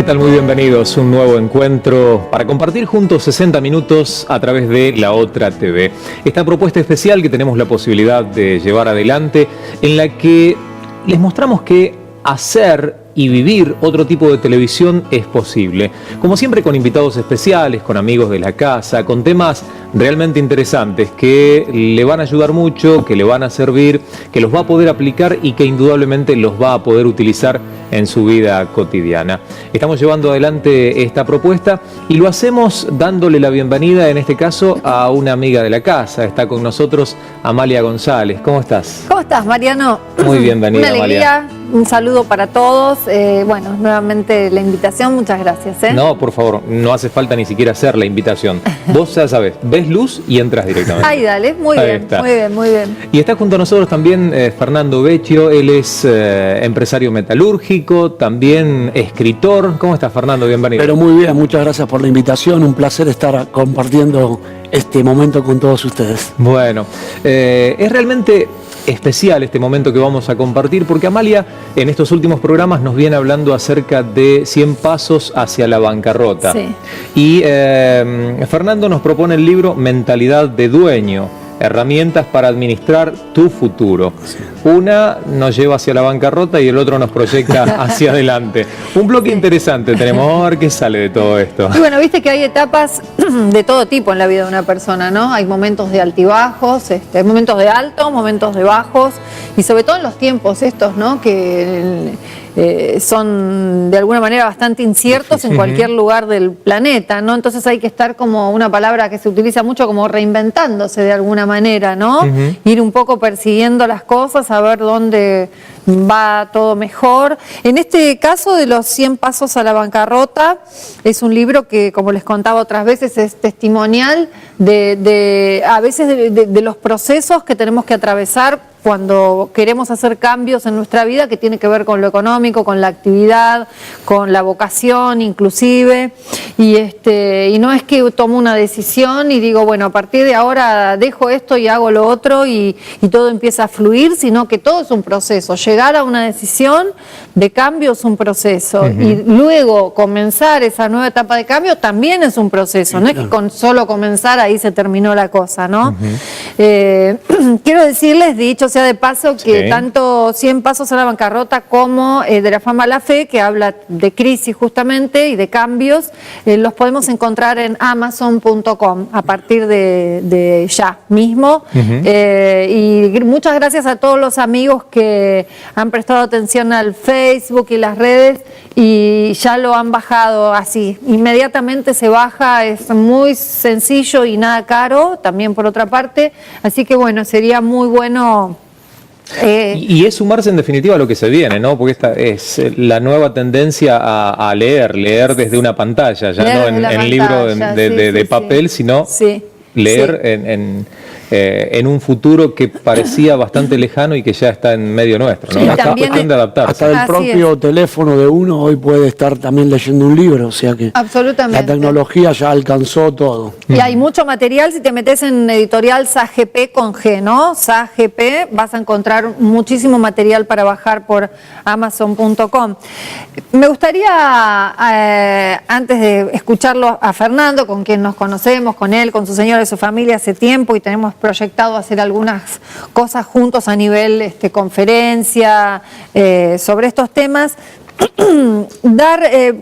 tal? Muy bienvenidos. Un nuevo encuentro para compartir juntos 60 minutos a través de La Otra TV. Esta propuesta especial que tenemos la posibilidad de llevar adelante, en la que les mostramos que hacer y vivir otro tipo de televisión es posible. Como siempre, con invitados especiales, con amigos de la casa, con temas realmente interesantes que le van a ayudar mucho, que le van a servir, que los va a poder aplicar y que indudablemente los va a poder utilizar en su vida cotidiana. Estamos llevando adelante esta propuesta y lo hacemos dándole la bienvenida, en este caso, a una amiga de la casa. Está con nosotros Amalia González. ¿Cómo estás? ¿Cómo estás, Mariano? Muy bienvenida, Una alegría, Amalia. un saludo para todos. Bueno, nuevamente la invitación, muchas gracias. No, por favor, no hace falta ni siquiera hacer la invitación. Vos ya sabés, ves luz y entras directamente. Ay, dale, muy Ahí bien, está. muy bien, muy bien. Y está junto a nosotros también Fernando Vecchio. Él es empresario metalúrgico, también escritor. ¿Cómo estás, Fernando? Bienvenido. Pero muy bien, muchas gracias por la invitación. Un placer estar compartiendo este momento con todos ustedes. Bueno, es realmente especial este momento que vamos a compartir, porque Amalia en estos últimos programas nos viene hablando acerca de 100 pasos hacia la bancarrota. Sí. Y Fernando nos propone el libro Mentalidad de Dueño, herramientas para administrar tu futuro. Una nos lleva hacia la bancarrota y el otro nos proyecta hacia adelante. Un bloque interesante tenemos. Vamos a ver qué sale de todo esto. Y bueno, viste que hay etapas de todo tipo en la vida de una persona, ¿no? Hay momentos de altibajos, hay momentos de altos, momentos de bajos, y sobre todo en los tiempos estos, ¿no? Que son de alguna manera bastante inciertos en cualquier lugar del planeta, ¿no? Entonces hay que estar, como una palabra que se utiliza mucho, como reinventándose de alguna manera, ¿no? Ir un poco persiguiendo las cosas, a ver dónde va todo mejor. En este caso de los 100 pasos a la bancarrota, es un libro que, como les contaba otras veces, es testimonial a veces de los procesos que tenemos que atravesar cuando queremos hacer cambios en nuestra vida, que tiene que ver con lo económico, con la actividad, con la vocación inclusive, y no es que tomo una decisión y digo, bueno, a partir de ahora dejo esto y hago lo otro y todo empieza a fluir, sino que todo es un proceso. Llegar a una decisión de cambio es un proceso, y luego comenzar esa nueva etapa de cambio también es un proceso, no es que con solo comenzar ahí se terminó la cosa, ¿no? Quiero decirles, dicho sea de paso, que tanto 100 pasos a la bancarrota como de la fama a la fe, que habla de crisis justamente y de cambios, los podemos encontrar en Amazon.com a partir de ya mismo. Y muchas gracias a todos los amigos que han prestado atención al Facebook y las redes y ya lo han bajado así. Inmediatamente se baja, es muy sencillo y nada caro, también por otra parte. Así que bueno, sería muy bueno. Y es sumarse en definitiva a lo que se viene, ¿no? Porque esta es la nueva tendencia a leer desde una pantalla, ya no en libro de papel, sino leer en un futuro que parecía bastante lejano y que ya está en medio nuestro, ¿no? Sí, Hasta cuestión de adaptarse. Hasta del propio teléfono de uno hoy puede estar también leyendo un libro, o sea que absolutamente. La tecnología ya alcanzó todo. Y hay mucho material, si te metes en editorial SAGP con G, ¿no? SAGP, vas a encontrar muchísimo material para bajar por Amazon.com. Me gustaría, antes de escucharlo a Fernando, con quien nos conocemos, con él, con su señora y su familia hace tiempo, y tenemos proyectado hacer algunas cosas juntos a nivel conferencia sobre estos temas,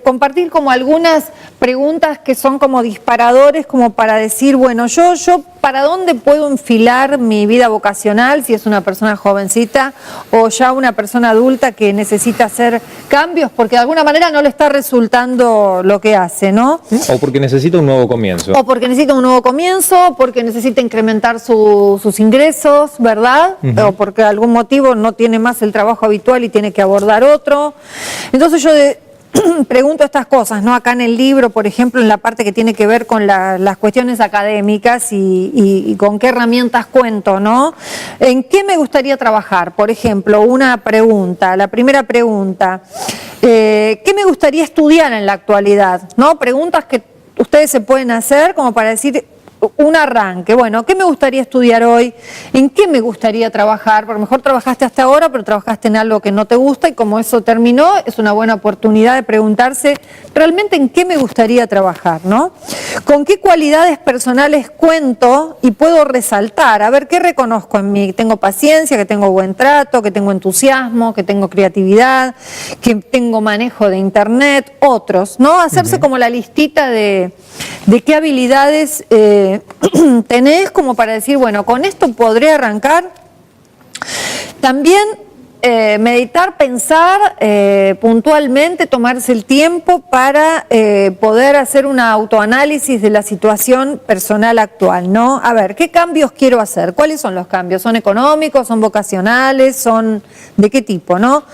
compartir como algunas preguntas que son como disparadores, como para decir, bueno, yo ¿para dónde puedo enfilar mi vida vocacional? Si es una persona jovencita o ya una persona adulta que necesita hacer cambios porque de alguna manera no le está resultando lo que hace, ¿no? O porque necesita un nuevo comienzo. O porque necesita un nuevo comienzo, porque necesita incrementar sus ingresos, ¿verdad? O porque de algún motivo no tiene más el trabajo habitual y tiene que abordar otro. Entonces yo pregunto estas cosas, ¿no? Acá en el libro, por ejemplo, en la parte que tiene que ver con las cuestiones académicas y con qué herramientas cuento, ¿no? ¿En qué me gustaría trabajar? Por ejemplo, una pregunta, la primera pregunta, ¿qué me gustaría estudiar en la actualidad? ¿No? Preguntas que ustedes se pueden hacer como para decir, un arranque. Bueno, ¿qué me gustaría estudiar hoy? ¿En qué me gustaría trabajar? Porque a lo mejor trabajaste hasta ahora, pero trabajaste en algo que no te gusta y como eso terminó, es una buena oportunidad de preguntarse realmente en qué me gustaría trabajar, ¿no? ¿Con qué cualidades personales cuento y puedo resaltar? A ver, ¿qué reconozco en mí? ¿Tengo paciencia, que tengo buen trato, que tengo entusiasmo, que tengo creatividad, que tengo manejo de internet? Otros, ¿no? Hacerse como la listita de qué habilidades tenés como para decir, bueno, con esto podré arrancar. También meditar, pensar puntualmente, tomarse el tiempo para poder hacer un autoanálisis de la situación personal actual, ¿no? A ver, ¿qué cambios quiero hacer? ¿Cuáles son los cambios? ¿Son económicos? ¿Son vocacionales? ¿Son de qué tipo, no?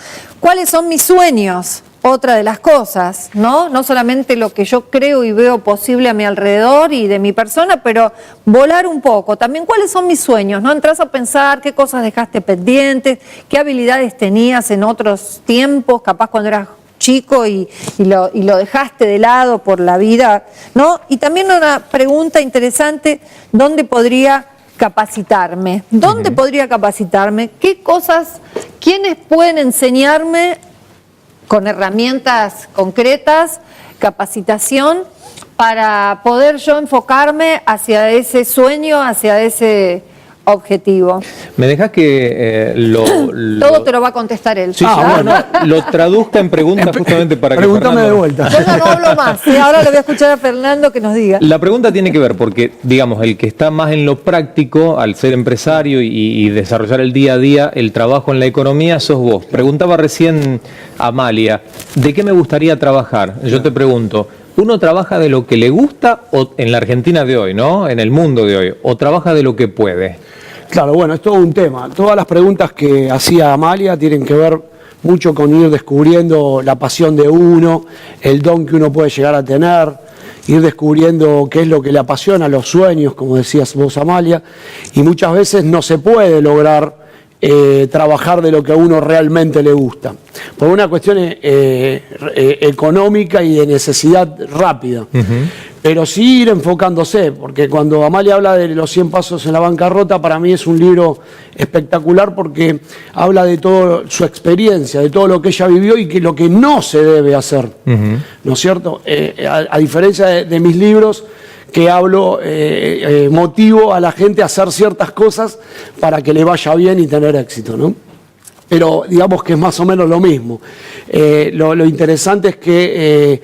¿Cuáles son mis sueños? Otra de las cosas, ¿no? No solamente lo que yo creo y veo posible a mi alrededor y de mi persona, pero volar un poco. También, ¿cuáles son mis sueños? ¿No? Entras a pensar qué cosas dejaste pendientes, qué habilidades tenías en otros tiempos, capaz cuando eras chico y lo dejaste de lado por la vida, ¿no? Y también una pregunta interesante, ¿dónde podría capacitarme? ¿Dónde podría capacitarme? ¿Qué cosas, quiénes pueden enseñarme con herramientas concretas, capacitación, para poder yo enfocarme hacia ese sueño, hacia ese objetivo? ¿Me dejas que Todo te lo va a contestar él. Sí, bueno, lo traduzca en preguntas justamente para que Pregúntame de vuelta. Yo no hablo más, ¿sí? Ahora le voy a escuchar a Fernando que nos diga. La pregunta tiene que ver porque, digamos, el que está más en lo práctico, al ser empresario y desarrollar el día a día, el trabajo en la economía, sos vos. Preguntaba recién Amalia, ¿de qué me gustaría trabajar? Yo te pregunto, ¿uno trabaja de lo que le gusta o en la Argentina de hoy, ¿no? En el mundo de hoy, o trabaja de lo que puede? Claro, bueno, es todo un tema. Todas las preguntas que hacía Amalia tienen que ver mucho con ir descubriendo la pasión de uno, el don que uno puede llegar a tener, ir descubriendo qué es lo que le apasiona, los sueños, como decías vos, Amalia, y muchas veces no se puede lograr trabajar de lo que a uno realmente le gusta, por una cuestión económica y de necesidad rápida. Pero sí ir enfocándose, porque cuando Amalia habla de los 100 pasos en la bancarrota, para mí es un libro espectacular porque habla de toda su experiencia, de todo lo que ella vivió y que lo que no se debe hacer, ¿no es cierto? A diferencia de mis libros, que hablo, motivo a la gente a hacer ciertas cosas para que le vaya bien y tener éxito, ¿no? Pero digamos que es más o menos lo mismo. Lo interesante es que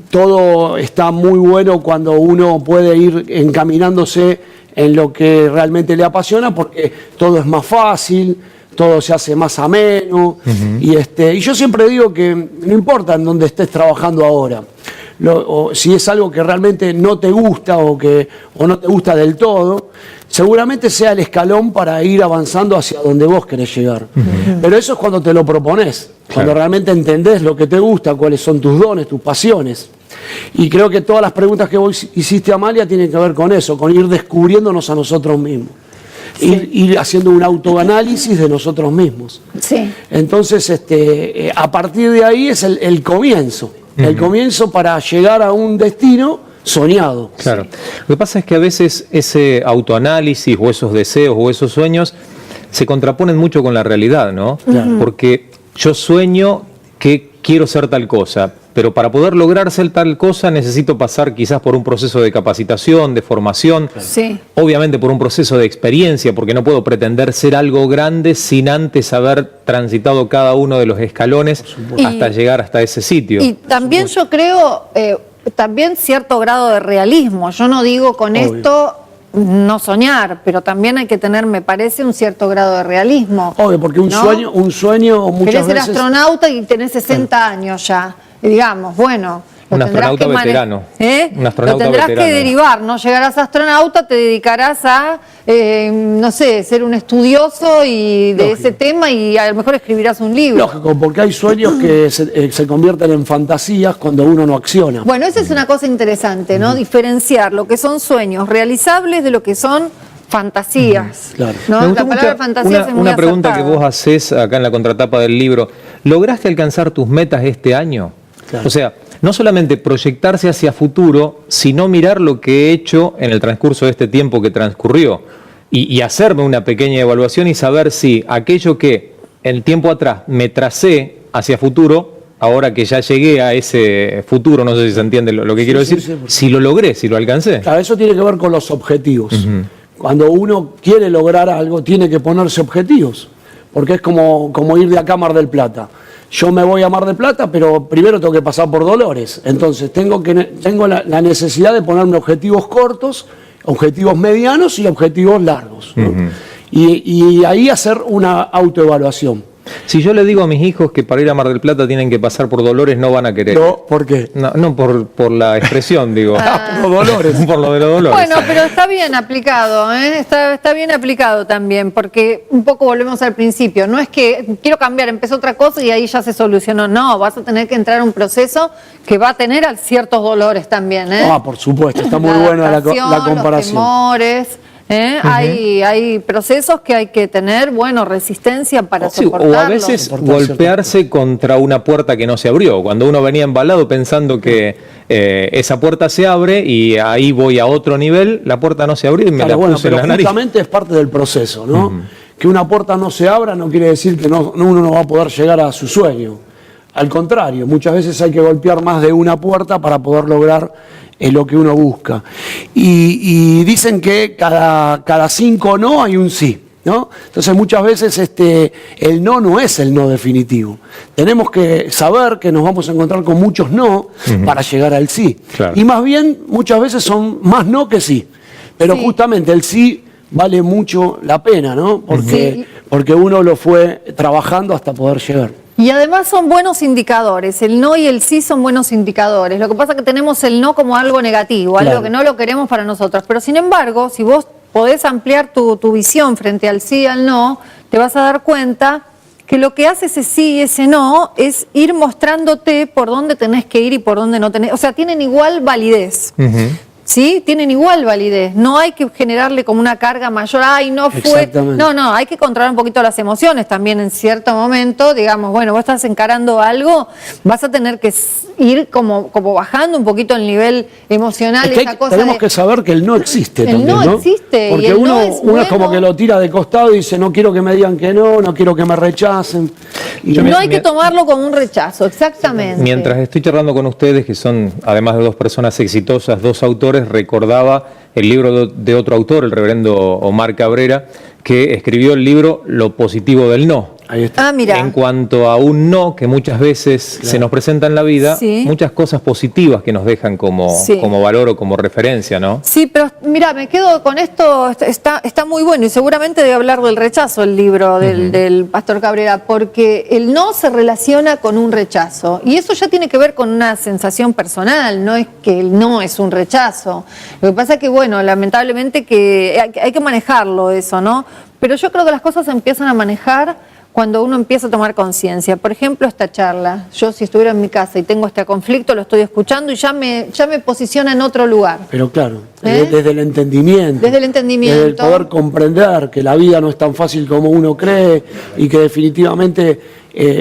todo está muy bueno cuando uno puede ir encaminándose en lo que realmente le apasiona, porque todo es más fácil, todo se hace más ameno, y yo siempre digo que no importa en dónde estés trabajando ahora, o si es algo que realmente no te gusta o no te gusta del todo, seguramente sea el escalón para ir avanzando hacia donde vos querés llegar. Pero eso es cuando te lo propones, cuando realmente entendés lo que te gusta, cuáles son tus dones, tus pasiones. Y creo que todas las preguntas que vos hiciste, Amalia, tienen que ver con eso, con ir descubriéndonos a nosotros mismos. Sí. Ir haciendo un autoanálisis de nosotros mismos. Sí. Entonces, a partir de ahí es el comienzo. El comienzo para llegar a un destino soñado. Claro. Lo que pasa es que a veces ese autoanálisis o esos deseos o esos sueños se contraponen mucho con la realidad, ¿no? Claro. Porque yo sueño que quiero ser tal cosa, pero para poder lograr ser tal cosa necesito pasar quizás por un proceso de capacitación, de formación, sí, obviamente por un proceso de experiencia, porque no puedo pretender ser algo grande sin antes haber transitado cada uno de los escalones hasta llegar hasta ese sitio. Y también yo creo, también cierto grado de realismo. Yo no digo con esto no soñar, pero también hay que tener, me parece, un cierto grado de realismo. Obvio, porque un sueño muchas veces... Querés ser astronauta y tenés 60 años ya. Y digamos, bueno, un astronauta veterano. Un astronauta lo tendrás veterano. que derivar, ¿no? Llegarás a astronauta, te dedicarás a, no sé, ser un estudioso y de ese tema y a lo mejor escribirás un libro. Lógico, porque hay sueños que se convierten en fantasías cuando uno no acciona. Bueno, esa es una cosa interesante, ¿no? Diferenciar lo que son sueños realizables de lo que son fantasías. Claro. ¿No? La palabra fantasías es muy una pregunta acertada. que vos haces acá en la contratapa del libro. ¿Lograste alcanzar tus metas este año? Claro. O sea, no solamente proyectarse hacia futuro, sino mirar lo que he hecho en el transcurso de este tiempo que transcurrió y hacerme una pequeña evaluación y saber si aquello que el tiempo atrás me tracé hacia futuro, ahora que ya llegué a ese futuro, no sé si se entiende lo que quiero decir, sí, si lo logré, si lo alcancé. Claro, eso tiene que ver con los objetivos. Cuando uno quiere lograr algo, tiene que ponerse objetivos, porque es como ir de acá a Mar del Plata. Yo me voy a Mar del Plata, pero primero tengo que pasar por Dolores. Entonces tengo la necesidad de ponerme objetivos cortos, objetivos medianos y objetivos largos, ¿no? Y ahí hacer una autoevaluación. Si yo le digo a mis hijos que para ir a Mar del Plata tienen que pasar por Dolores, no van a querer. No, ¿por qué? No por la expresión, digo. Por los Dolores. Por lo de los Dolores. Bueno, pero está bien aplicado, ¿eh? Está bien aplicado también, porque un poco volvemos al principio. No es que quiero cambiar, empezó otra cosa y ahí ya se solucionó. No, vas a tener que entrar a un proceso que va a tener ciertos dolores también, ¿eh? Por supuesto, está muy buena la comparación. Los temores. Hay procesos que hay que tener, resistencia para soportarlos. O a veces golpearse contra una puerta que no se abrió. Cuando uno venía embalado pensando que esa puerta se abre y ahí voy a otro nivel, la puerta no se abrió y me la puse en la nariz. Justamente es parte del proceso, ¿no? Que una puerta no se abra no quiere decir que uno no va a poder llegar a su sueño. Al contrario, muchas veces hay que golpear más de una puerta para poder lograr lo que uno busca. Y dicen que cada 5 no hay un sí, ¿no? Entonces muchas veces el no es el no definitivo. Tenemos que saber que nos vamos a encontrar con muchos no para llegar al sí. Claro. Y más bien muchas veces son más no que sí. Pero justamente el sí vale mucho la pena, ¿no? Porque uno lo fue trabajando hasta poder llegar. Y además son buenos indicadores, el no y el sí son buenos indicadores. Lo que pasa es que tenemos el no como algo negativo, algo que no lo queremos para nosotros. Pero sin embargo, si vos podés ampliar tu visión frente al sí y al no, te vas a dar cuenta que lo que hace ese sí y ese no es ir mostrándote por dónde tenés que ir y por dónde no tenés. O sea, tienen igual validez. ¿Sí? Tienen igual validez. No hay que generarle como una carga mayor. ¡Ay, no fue! No, hay que controlar un poquito las emociones también en cierto momento. Digamos, vos estás encarando algo, vas a tener que ir como bajando un poquito el nivel emocional. Es que tenemos que saber que el no existe también, ¿no? Existe. Porque y el uno es como que lo tira de costado y dice, no quiero que me digan que no quiero que me rechacen. No hay que tomarlo como un rechazo, exactamente. Mientras estoy charlando con ustedes, que son, además de 2 personas exitosas, 2 autores, recordaba el libro de otro autor, el reverendo Omar Cabrera, que escribió el libro Lo positivo del no. Ahí está. Mira. En cuanto a un no que muchas veces se nos presenta en la vida, muchas cosas positivas que nos dejan como valor o como referencia, ¿no? Sí, pero mira, me quedo con esto, está muy bueno y seguramente debe hablar del rechazo el libro del Pastor Cabrera, porque el no se relaciona con un rechazo y eso ya tiene que ver con una sensación personal, no es que el no es un rechazo. Lo que pasa es que, lamentablemente que hay que manejarlo eso, ¿no? Pero yo creo que las cosas se empiezan a manejar cuando uno empieza a tomar conciencia. Por ejemplo, esta charla. Yo si estuviera en mi casa y tengo este conflicto, lo estoy escuchando y ya me posiciona en otro lugar. Pero claro, desde el entendimiento. Desde el entendimiento. Desde el poder comprender que la vida no es tan fácil como uno cree y que definitivamente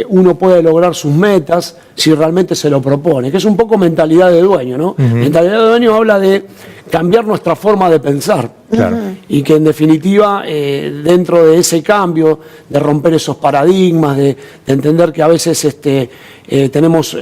uno puede lograr sus metas si realmente se lo propone. Que es un poco mentalidad de dueño, ¿no? Mentalidad de dueño habla de cambiar nuestra forma de pensar. Claro. Y que en definitiva, dentro de ese cambio, de romper esos paradigmas, de entender que a veces tenemos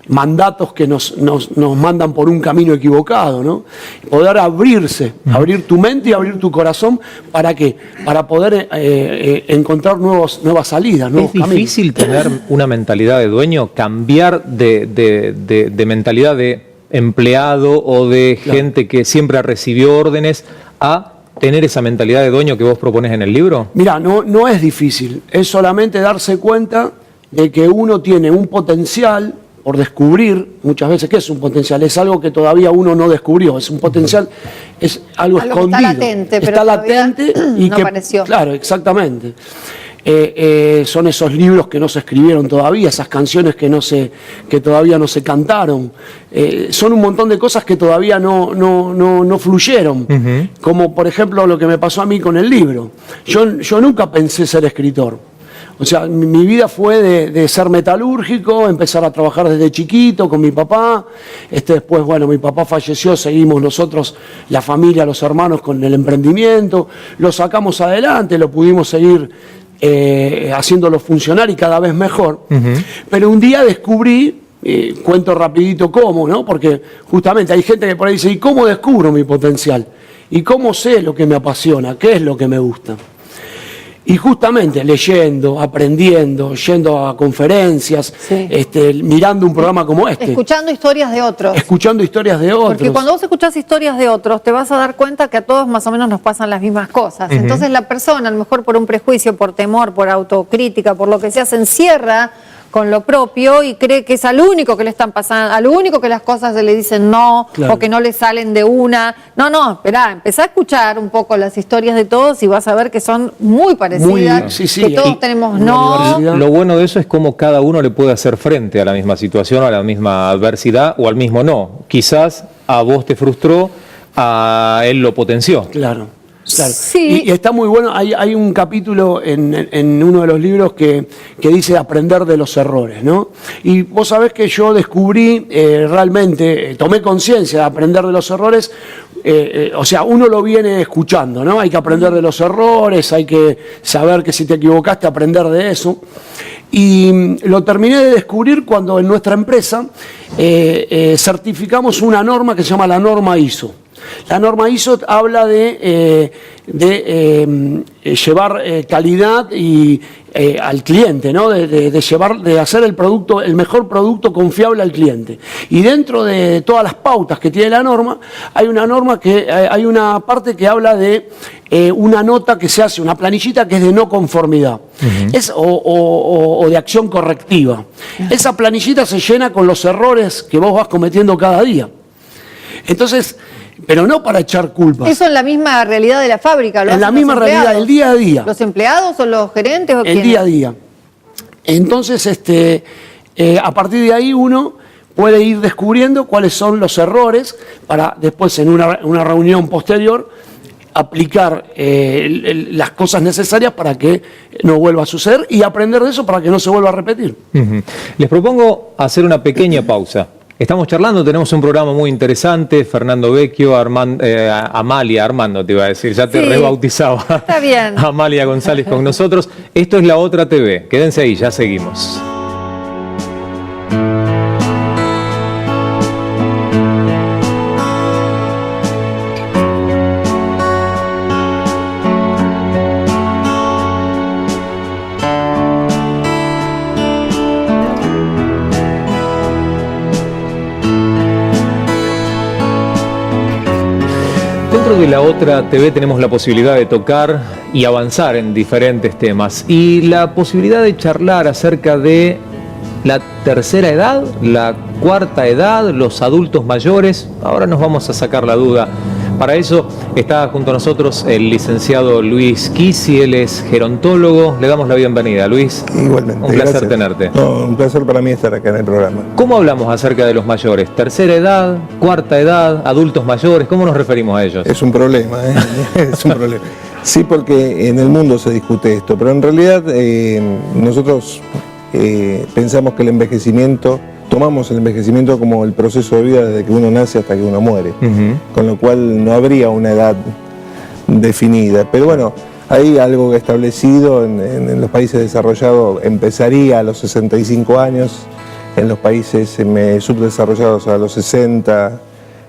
mandatos que nos mandan por un camino equivocado, ¿no? Poder abrirse, abrir tu mente y abrir tu corazón, ¿para qué? Para poder encontrar nuevas salidas, nuevos caminos. ¿Es difícil tener una mentalidad de dueño, cambiar de mentalidad de empleado o de gente que siempre recibió órdenes a tener esa mentalidad de dueño que vos propones en el libro? Mira, no es difícil, es solamente darse cuenta de que uno tiene un potencial por descubrir. Muchas veces, ¿qué es un potencial? Es algo que todavía uno no descubrió, es un potencial, es algo escondido. Está latente, pero está latente y no que apareció. Claro, exactamente. Son esos libros que no se escribieron todavía, esas canciones que todavía no se cantaron. Son un montón de cosas que todavía no fluyeron. Como por ejemplo lo que me pasó a mí con el libro. Yo nunca pensé ser escritor. O sea, mi vida fue de ser metalúrgico, empezar a trabajar desde chiquito con mi papá. Después, bueno, mi papá falleció, seguimos nosotros, la familia, los hermanos, con el emprendimiento. Lo sacamos adelante, lo pudimos seguir haciéndolo funcionar y cada vez mejor. Pero un día descubrí, cuento rapidito cómo, ¿no? Porque justamente hay gente que por ahí dice, ¿y cómo descubro mi potencial? ¿Y cómo sé lo que me apasiona? ¿Qué es lo que me gusta? Y justamente leyendo, aprendiendo, yendo a conferencias, sí, mirando un programa como este. Escuchando historias de otros. Escuchando historias de otros. Porque cuando vos escuchás historias de otros, te vas a dar cuenta que a todos más o menos nos pasan las mismas cosas. Entonces la persona, a lo mejor por un prejuicio, por temor, por autocrítica, por lo que sea, se encierra con lo propio y cree que es al único que le están pasando, al único que las cosas se le dicen no, claro, o que no le salen de una. No, esperá, empezá a escuchar un poco las historias de todos y vas a ver que son muy parecidas, que todos tenemos no. Lo bueno de eso es cómo cada uno le puede hacer frente a la misma situación, a la misma adversidad o al mismo no. Quizás a vos te frustró, a él lo potenció. Claro. Claro. Sí. Y está muy bueno, hay un capítulo en uno de los libros que dice aprender de los errores, ¿no? Y vos sabés que yo descubrí realmente, tomé conciencia de aprender de los errores, o sea, uno lo viene escuchando, ¿no? Hay que aprender de los errores, hay que saber que si te equivocaste, aprender de eso. Y lo terminé de descubrir cuando en nuestra empresa certificamos una norma que se llama la norma ISO. La norma ISO habla de llevar calidad al cliente, ¿no? de hacer el producto, el mejor producto confiable al cliente. Y dentro de todas las pautas que tiene la norma, hay una parte que habla de una nota que se hace, una planillita que es de no conformidad, o de acción correctiva. Esa planillita se llena con los errores que vos vas cometiendo cada día. Entonces, pero no para echar culpas. Eso en la misma realidad de la fábrica. En la misma realidad, el día a día. ¿Los empleados o los gerentes? ¿O el día a día. Entonces, a partir de ahí uno puede ir descubriendo cuáles son los errores para después en una reunión posterior aplicar las cosas necesarias para que no vuelva a suceder y aprender de eso para que no se vuelva a repetir. Les propongo hacer una pequeña pausa. Estamos charlando, tenemos un programa muy interesante, Fernando Vecchio, Amalia, Armando te iba a decir, ya te rebautizaba. Está bien. Amalia González con nosotros. Esto es La Otra TV, quédense ahí, ya seguimos. Dentro de La Otra TV tenemos la posibilidad de tocar y avanzar en diferentes temas y la posibilidad de charlar acerca de la tercera edad, la cuarta edad, los adultos mayores. Ahora nos vamos a sacar la duda. Para eso está junto a nosotros el licenciado Luis Kisi, él es gerontólogo. Le damos la bienvenida, Luis. Igualmente. Un placer tenerte. No, un placer para mí estar acá en el programa. ¿Cómo hablamos acerca de los mayores? ¿Tercera edad, cuarta edad, adultos mayores? ¿Cómo nos referimos a ellos? Es un problema, es un problema. Sí, porque en el mundo se discute esto, pero en realidad nosotros pensamos que el envejecimiento, tomamos el envejecimiento como el proceso de vida desde que uno nace hasta que uno muere, con lo cual no habría una edad definida. Pero bueno, hay algo establecido en los países desarrollados, empezaría a los 65 años, en los países subdesarrollados a los 60,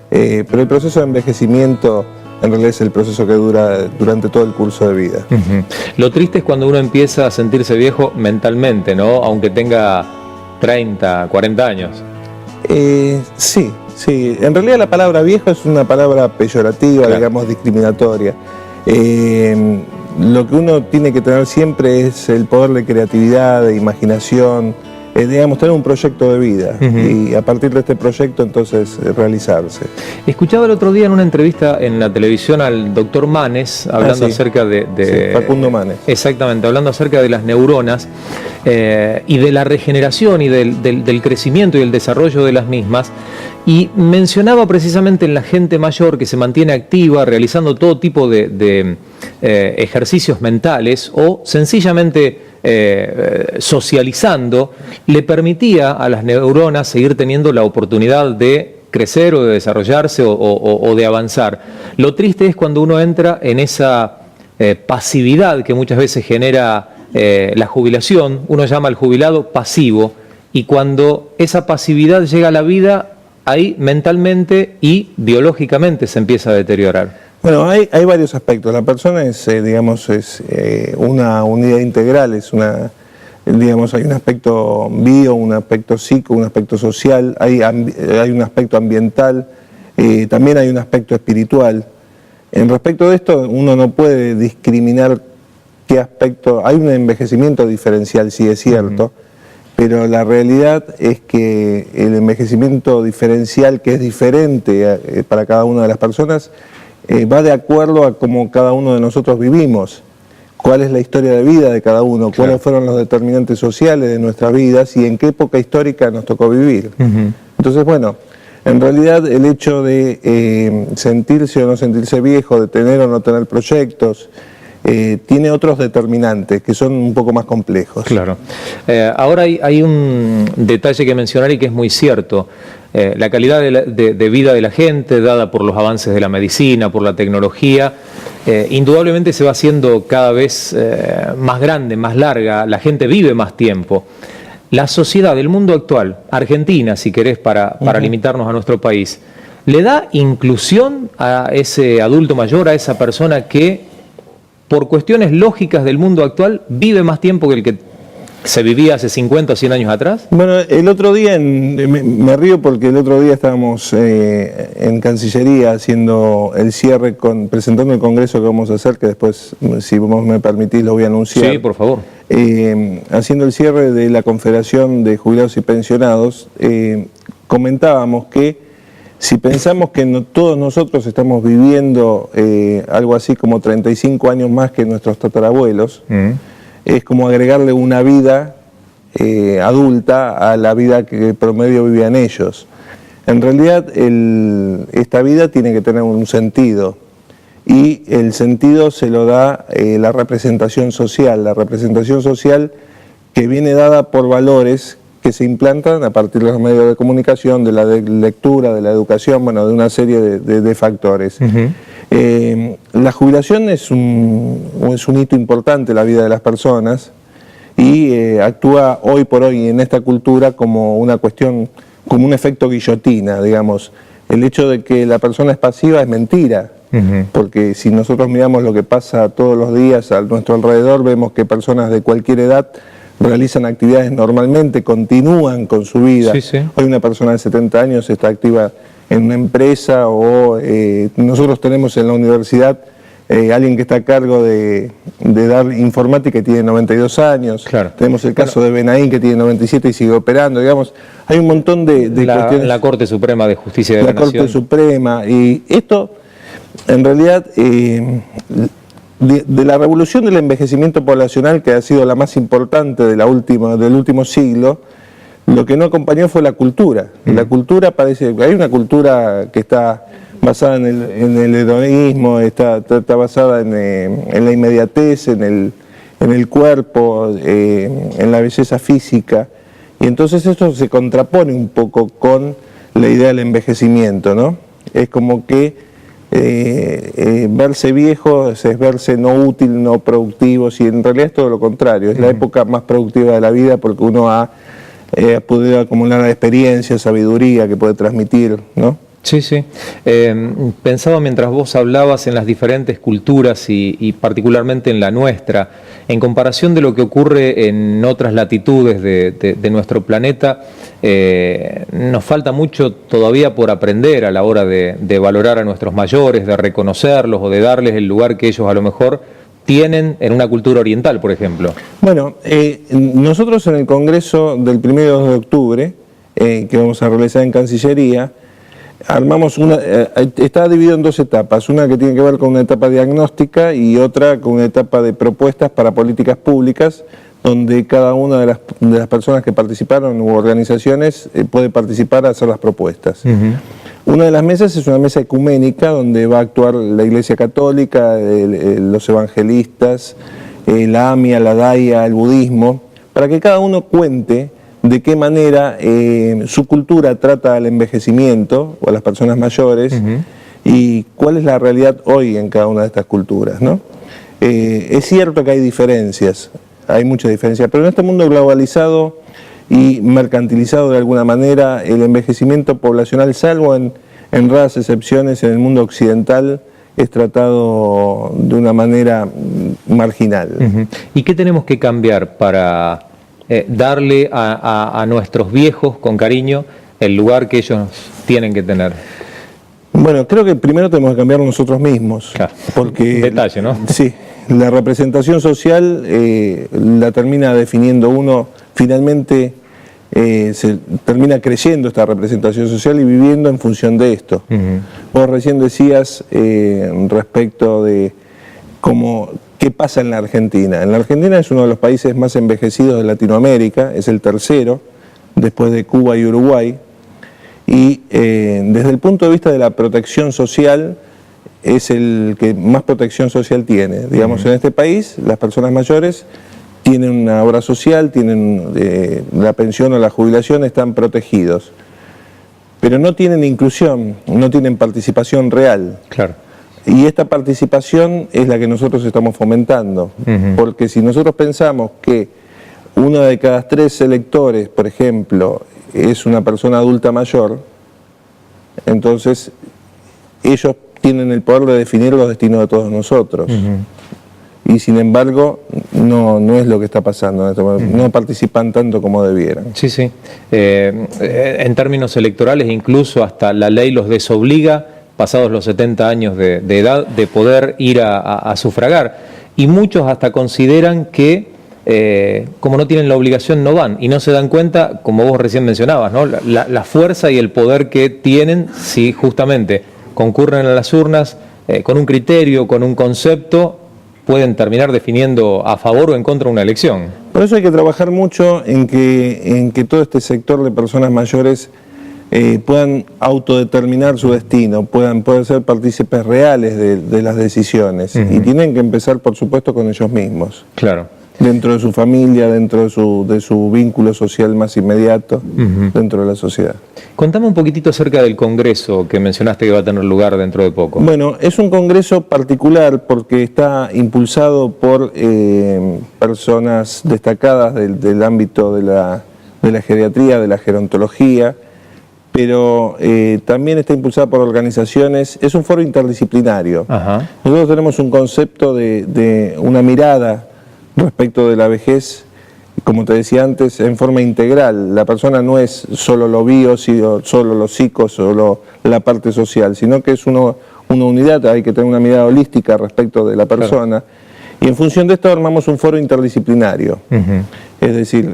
pero el proceso de envejecimiento en realidad es el proceso que dura durante todo el curso de vida. Lo triste es cuando uno empieza a sentirse viejo mentalmente, ¿no? Aunque tenga 30, 40 años. Sí. En realidad la palabra viejo es una palabra peyorativa, claro, digamos discriminatoria. Lo que uno tiene que tener siempre es el poder de creatividad, de imaginación, digamos, tener un proyecto de vida y a partir de este proyecto entonces realizarse. Escuchaba el otro día en una entrevista en la televisión al doctor Manes hablando acerca de Facundo Manes. Exactamente, hablando acerca de las neuronas y de la regeneración y del crecimiento y el desarrollo de las mismas, Y mencionaba precisamente en la gente mayor que se mantiene activa, realizando todo tipo de ejercicios mentales o sencillamente socializando, le permitía a las neuronas seguir teniendo la oportunidad de crecer o de desarrollarse o de avanzar. Lo triste es cuando uno entra en esa pasividad que muchas veces genera la jubilación, uno llama al jubilado pasivo, y cuando esa pasividad llega a la vida, ahí mentalmente y biológicamente se empieza a deteriorar. Bueno, hay varios aspectos. La persona es, digamos, una unidad integral, digamos, hay un aspecto bio, un aspecto psico, un aspecto social, hay un aspecto ambiental, también hay un aspecto espiritual. En respecto de esto, uno no puede discriminar qué aspecto. Hay un envejecimiento diferencial, sí es cierto, pero la realidad es que el envejecimiento diferencial, que es diferente para cada una de las personas, va de acuerdo a cómo cada uno de nosotros vivimos, cuál es la historia de vida de cada uno, cuáles fueron los determinantes sociales de nuestras vidas y en qué época histórica nos tocó vivir. Entonces, bueno, en realidad el hecho de sentirse o no sentirse viejo, de tener o no tener proyectos, tiene otros determinantes que son un poco más complejos. Claro. Ahora hay un detalle que mencionar y que es muy cierto. La calidad de vida de la gente, dada por los avances de la medicina, por la tecnología, indudablemente se va haciendo cada vez más grande, más larga. La gente vive más tiempo. La sociedad, el mundo actual, Argentina, si querés, para limitarnos a nuestro país, ¿le da inclusión a ese adulto mayor, a esa persona que, por cuestiones lógicas del mundo actual, vive más tiempo que el que se vivía hace 50 o 100 años atrás? Bueno, el otro día, me río porque el otro día estábamos en Cancillería haciendo el cierre, presentando el congreso que vamos a hacer, que después, si vos me permitís, lo voy a anunciar. Sí, por favor. Haciendo el cierre de la Confederación de Jubilados y Pensionados, comentábamos que si pensamos que todos nosotros estamos viviendo algo así como 35 años más que nuestros tatarabuelos, es como agregarle una vida adulta a la vida que promedio vivían ellos. En realidad, esta vida tiene que tener un sentido, y el sentido se lo da la representación social que viene dada por valores que se implantan a partir de los medios de comunicación, de la lectura, de la educación, bueno, de una serie de factores. La jubilación es un hito importante en la vida de las personas y actúa hoy por hoy en esta cultura como una cuestión, como un efecto guillotina, digamos. El hecho de que la persona es pasiva es mentira, porque si nosotros miramos lo que pasa todos los días a nuestro alrededor, vemos que personas de cualquier edad realizan actividades normalmente, continúan con su vida. Hoy una persona de 70 años está activa en una empresa, o nosotros tenemos en la universidad alguien que está a cargo de dar informática y tiene 92 años. Tenemos el caso de Benaín, que tiene 97 y sigue operando. Digamos, hay un montón de cuestiones. La Corte Suprema de Justicia de la Nación. La Corte Suprema. Y esto, en realidad, de la revolución del envejecimiento poblacional, que ha sido la más importante del último siglo, lo que no acompañó fue la cultura. La cultura hay una cultura que está basada en el hedonismo, está basada en la inmediatez, en el cuerpo, en la belleza física, y entonces esto se contrapone un poco con la idea del envejecimiento, ¿no? Es como que verse viejo es verse no útil, no productivo, y en realidad es todo lo contrario, es la época más productiva de la vida, porque uno ha podido acumular experiencia, sabiduría que puede transmitir, ¿no? Sí. Pensaba mientras vos hablabas en las diferentes culturas y particularmente en la nuestra, en comparación de lo que ocurre en otras latitudes de nuestro planeta, nos falta mucho todavía por aprender a la hora de valorar a nuestros mayores, de reconocerlos o de darles el lugar que ellos a lo mejor tienen en una cultura oriental, por ejemplo. Bueno, nosotros en el Congreso del 1 de octubre, que vamos a realizar en Cancillería, armamos está dividido en dos etapas, una que tiene que ver con una etapa diagnóstica y otra con una etapa de propuestas para políticas públicas donde cada una de las personas que participaron u organizaciones puede participar a hacer las propuestas. Una de las mesas es una mesa ecuménica donde va a actuar la Iglesia Católica, los evangelistas, la AMIA, la DAIA, el budismo, para que cada uno cuente de qué manera su cultura trata al envejecimiento o a las personas mayores y cuál es la realidad hoy en cada una de estas culturas, ¿no? Es cierto que hay diferencias, hay muchas diferencias, pero en este mundo globalizado y mercantilizado de alguna manera, el envejecimiento poblacional, salvo en raras excepciones en el mundo occidental, es tratado de una manera marginal. ¿Y qué tenemos que cambiar para darle a nuestros viejos, con cariño, el lugar que ellos tienen que tener? Bueno, creo que primero tenemos que cambiar nosotros mismos. Claro. Porque, detalle, ¿no? Sí, la representación social la termina definiendo uno, finalmente se termina creyendo esta representación social y viviendo en función de esto. Vos recién decías respecto de qué pasa en la Argentina. En la Argentina es uno de los países más envejecidos de Latinoamérica, es el tercero, después de Cuba y Uruguay, y desde el punto de vista de la protección social, es el que más protección social tiene. Digamos, en este país, las personas mayores tienen una obra social, tienen la pensión o la jubilación, están protegidos. Pero no tienen inclusión, no tienen participación real. Claro. Y esta participación es la que nosotros estamos fomentando. Porque si nosotros pensamos que uno de cada 3 electores, por ejemplo, es una persona adulta mayor, entonces ellos tienen el poder de definir los destinos de todos nosotros. Y sin embargo, no es lo que está pasando. No participan tanto como debieran. Sí, sí. En términos electorales, incluso hasta la ley los desobliga, pasados los 70 años de edad, de poder ir a sufragar. Y muchos hasta consideran que, como no tienen la obligación, no van. Y no se dan cuenta, como vos recién mencionabas, ¿no? La fuerza y el poder que tienen si justamente concurren a las urnas con un criterio, con un concepto, pueden terminar definiendo a favor o en contra una elección. Por eso hay que trabajar mucho en que todo este sector de personas mayores puedan autodeterminar su destino, puedan ser partícipes reales de las decisiones. Y tienen que empezar, por supuesto, con ellos mismos. Claro. Dentro de su familia, dentro de su vínculo social más inmediato, dentro de la sociedad. Contame un poquitito acerca del congreso que mencionaste que va a tener lugar dentro de poco. Bueno, es un congreso particular porque está impulsado por personas destacadas del ámbito de la geriatría, de la gerontología, pero también está impulsada por organizaciones. Es un foro interdisciplinario. Nosotros tenemos un concepto de una mirada respecto de la vejez, como te decía antes, en forma integral. La persona no es solo lo bio, solo lo psico, solo la parte social, sino que es una unidad. Hay que tener una mirada holística respecto de la persona. Claro. Y en función de esto armamos un foro interdisciplinario. Es decir,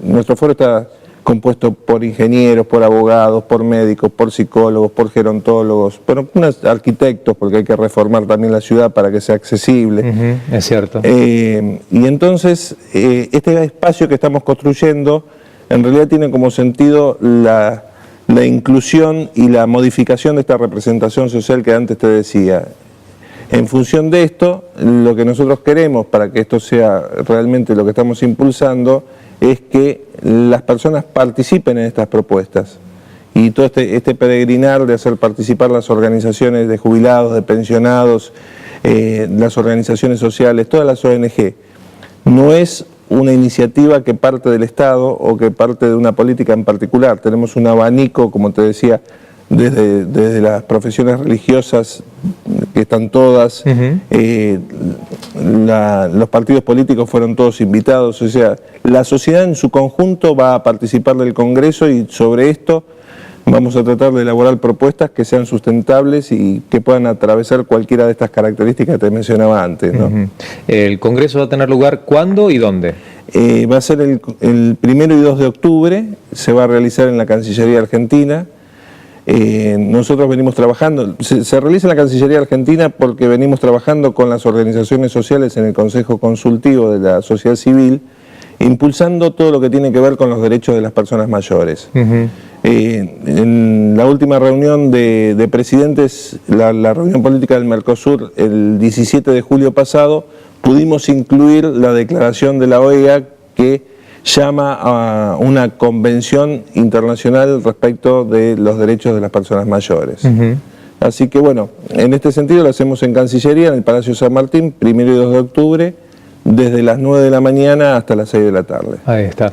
nuestro foro está compuesto por ingenieros, por abogados, por médicos, por psicólogos, por gerontólogos, por unos arquitectos, porque hay que reformar también la ciudad para que sea accesible. Es cierto. Y entonces, este espacio que estamos construyendo, en realidad tiene como sentido la inclusión y la modificación de esta representación social que antes te decía. En función de esto, lo que nosotros queremos para que esto sea realmente lo que estamos impulsando es que las personas participen en estas propuestas. Y todo este peregrinar de hacer participar las organizaciones de jubilados, de pensionados, las organizaciones sociales, todas las ONG, no es una iniciativa que parte del Estado o que parte de una política en particular. Tenemos un abanico, como te decía, desde las profesiones religiosas, que están todas, los partidos políticos fueron todos invitados, o sea, la sociedad en su conjunto va a participar del Congreso y sobre esto vamos a tratar de elaborar propuestas que sean sustentables y que puedan atravesar cualquiera de estas características que te mencionaba antes, ¿no? ¿El Congreso va a tener lugar cuándo y dónde? Va a ser el 1 y 2 de octubre, se va a realizar en la Cancillería Argentina. Nosotros venimos trabajando, se realiza en la Cancillería Argentina porque venimos trabajando con las organizaciones sociales en el Consejo Consultivo de la Sociedad Civil impulsando todo lo que tiene que ver con los derechos de las personas mayores. En la última reunión de presidentes, la reunión política del Mercosur, el 17 de julio pasado, pudimos incluir la declaración de la OEA que llama a una convención internacional respecto de los derechos de las personas mayores. Así que bueno, en este sentido lo hacemos en Cancillería, en el Palacio San Martín, 1 y 2 de octubre, desde las 9 de la mañana hasta las 6 de la tarde. Ahí está.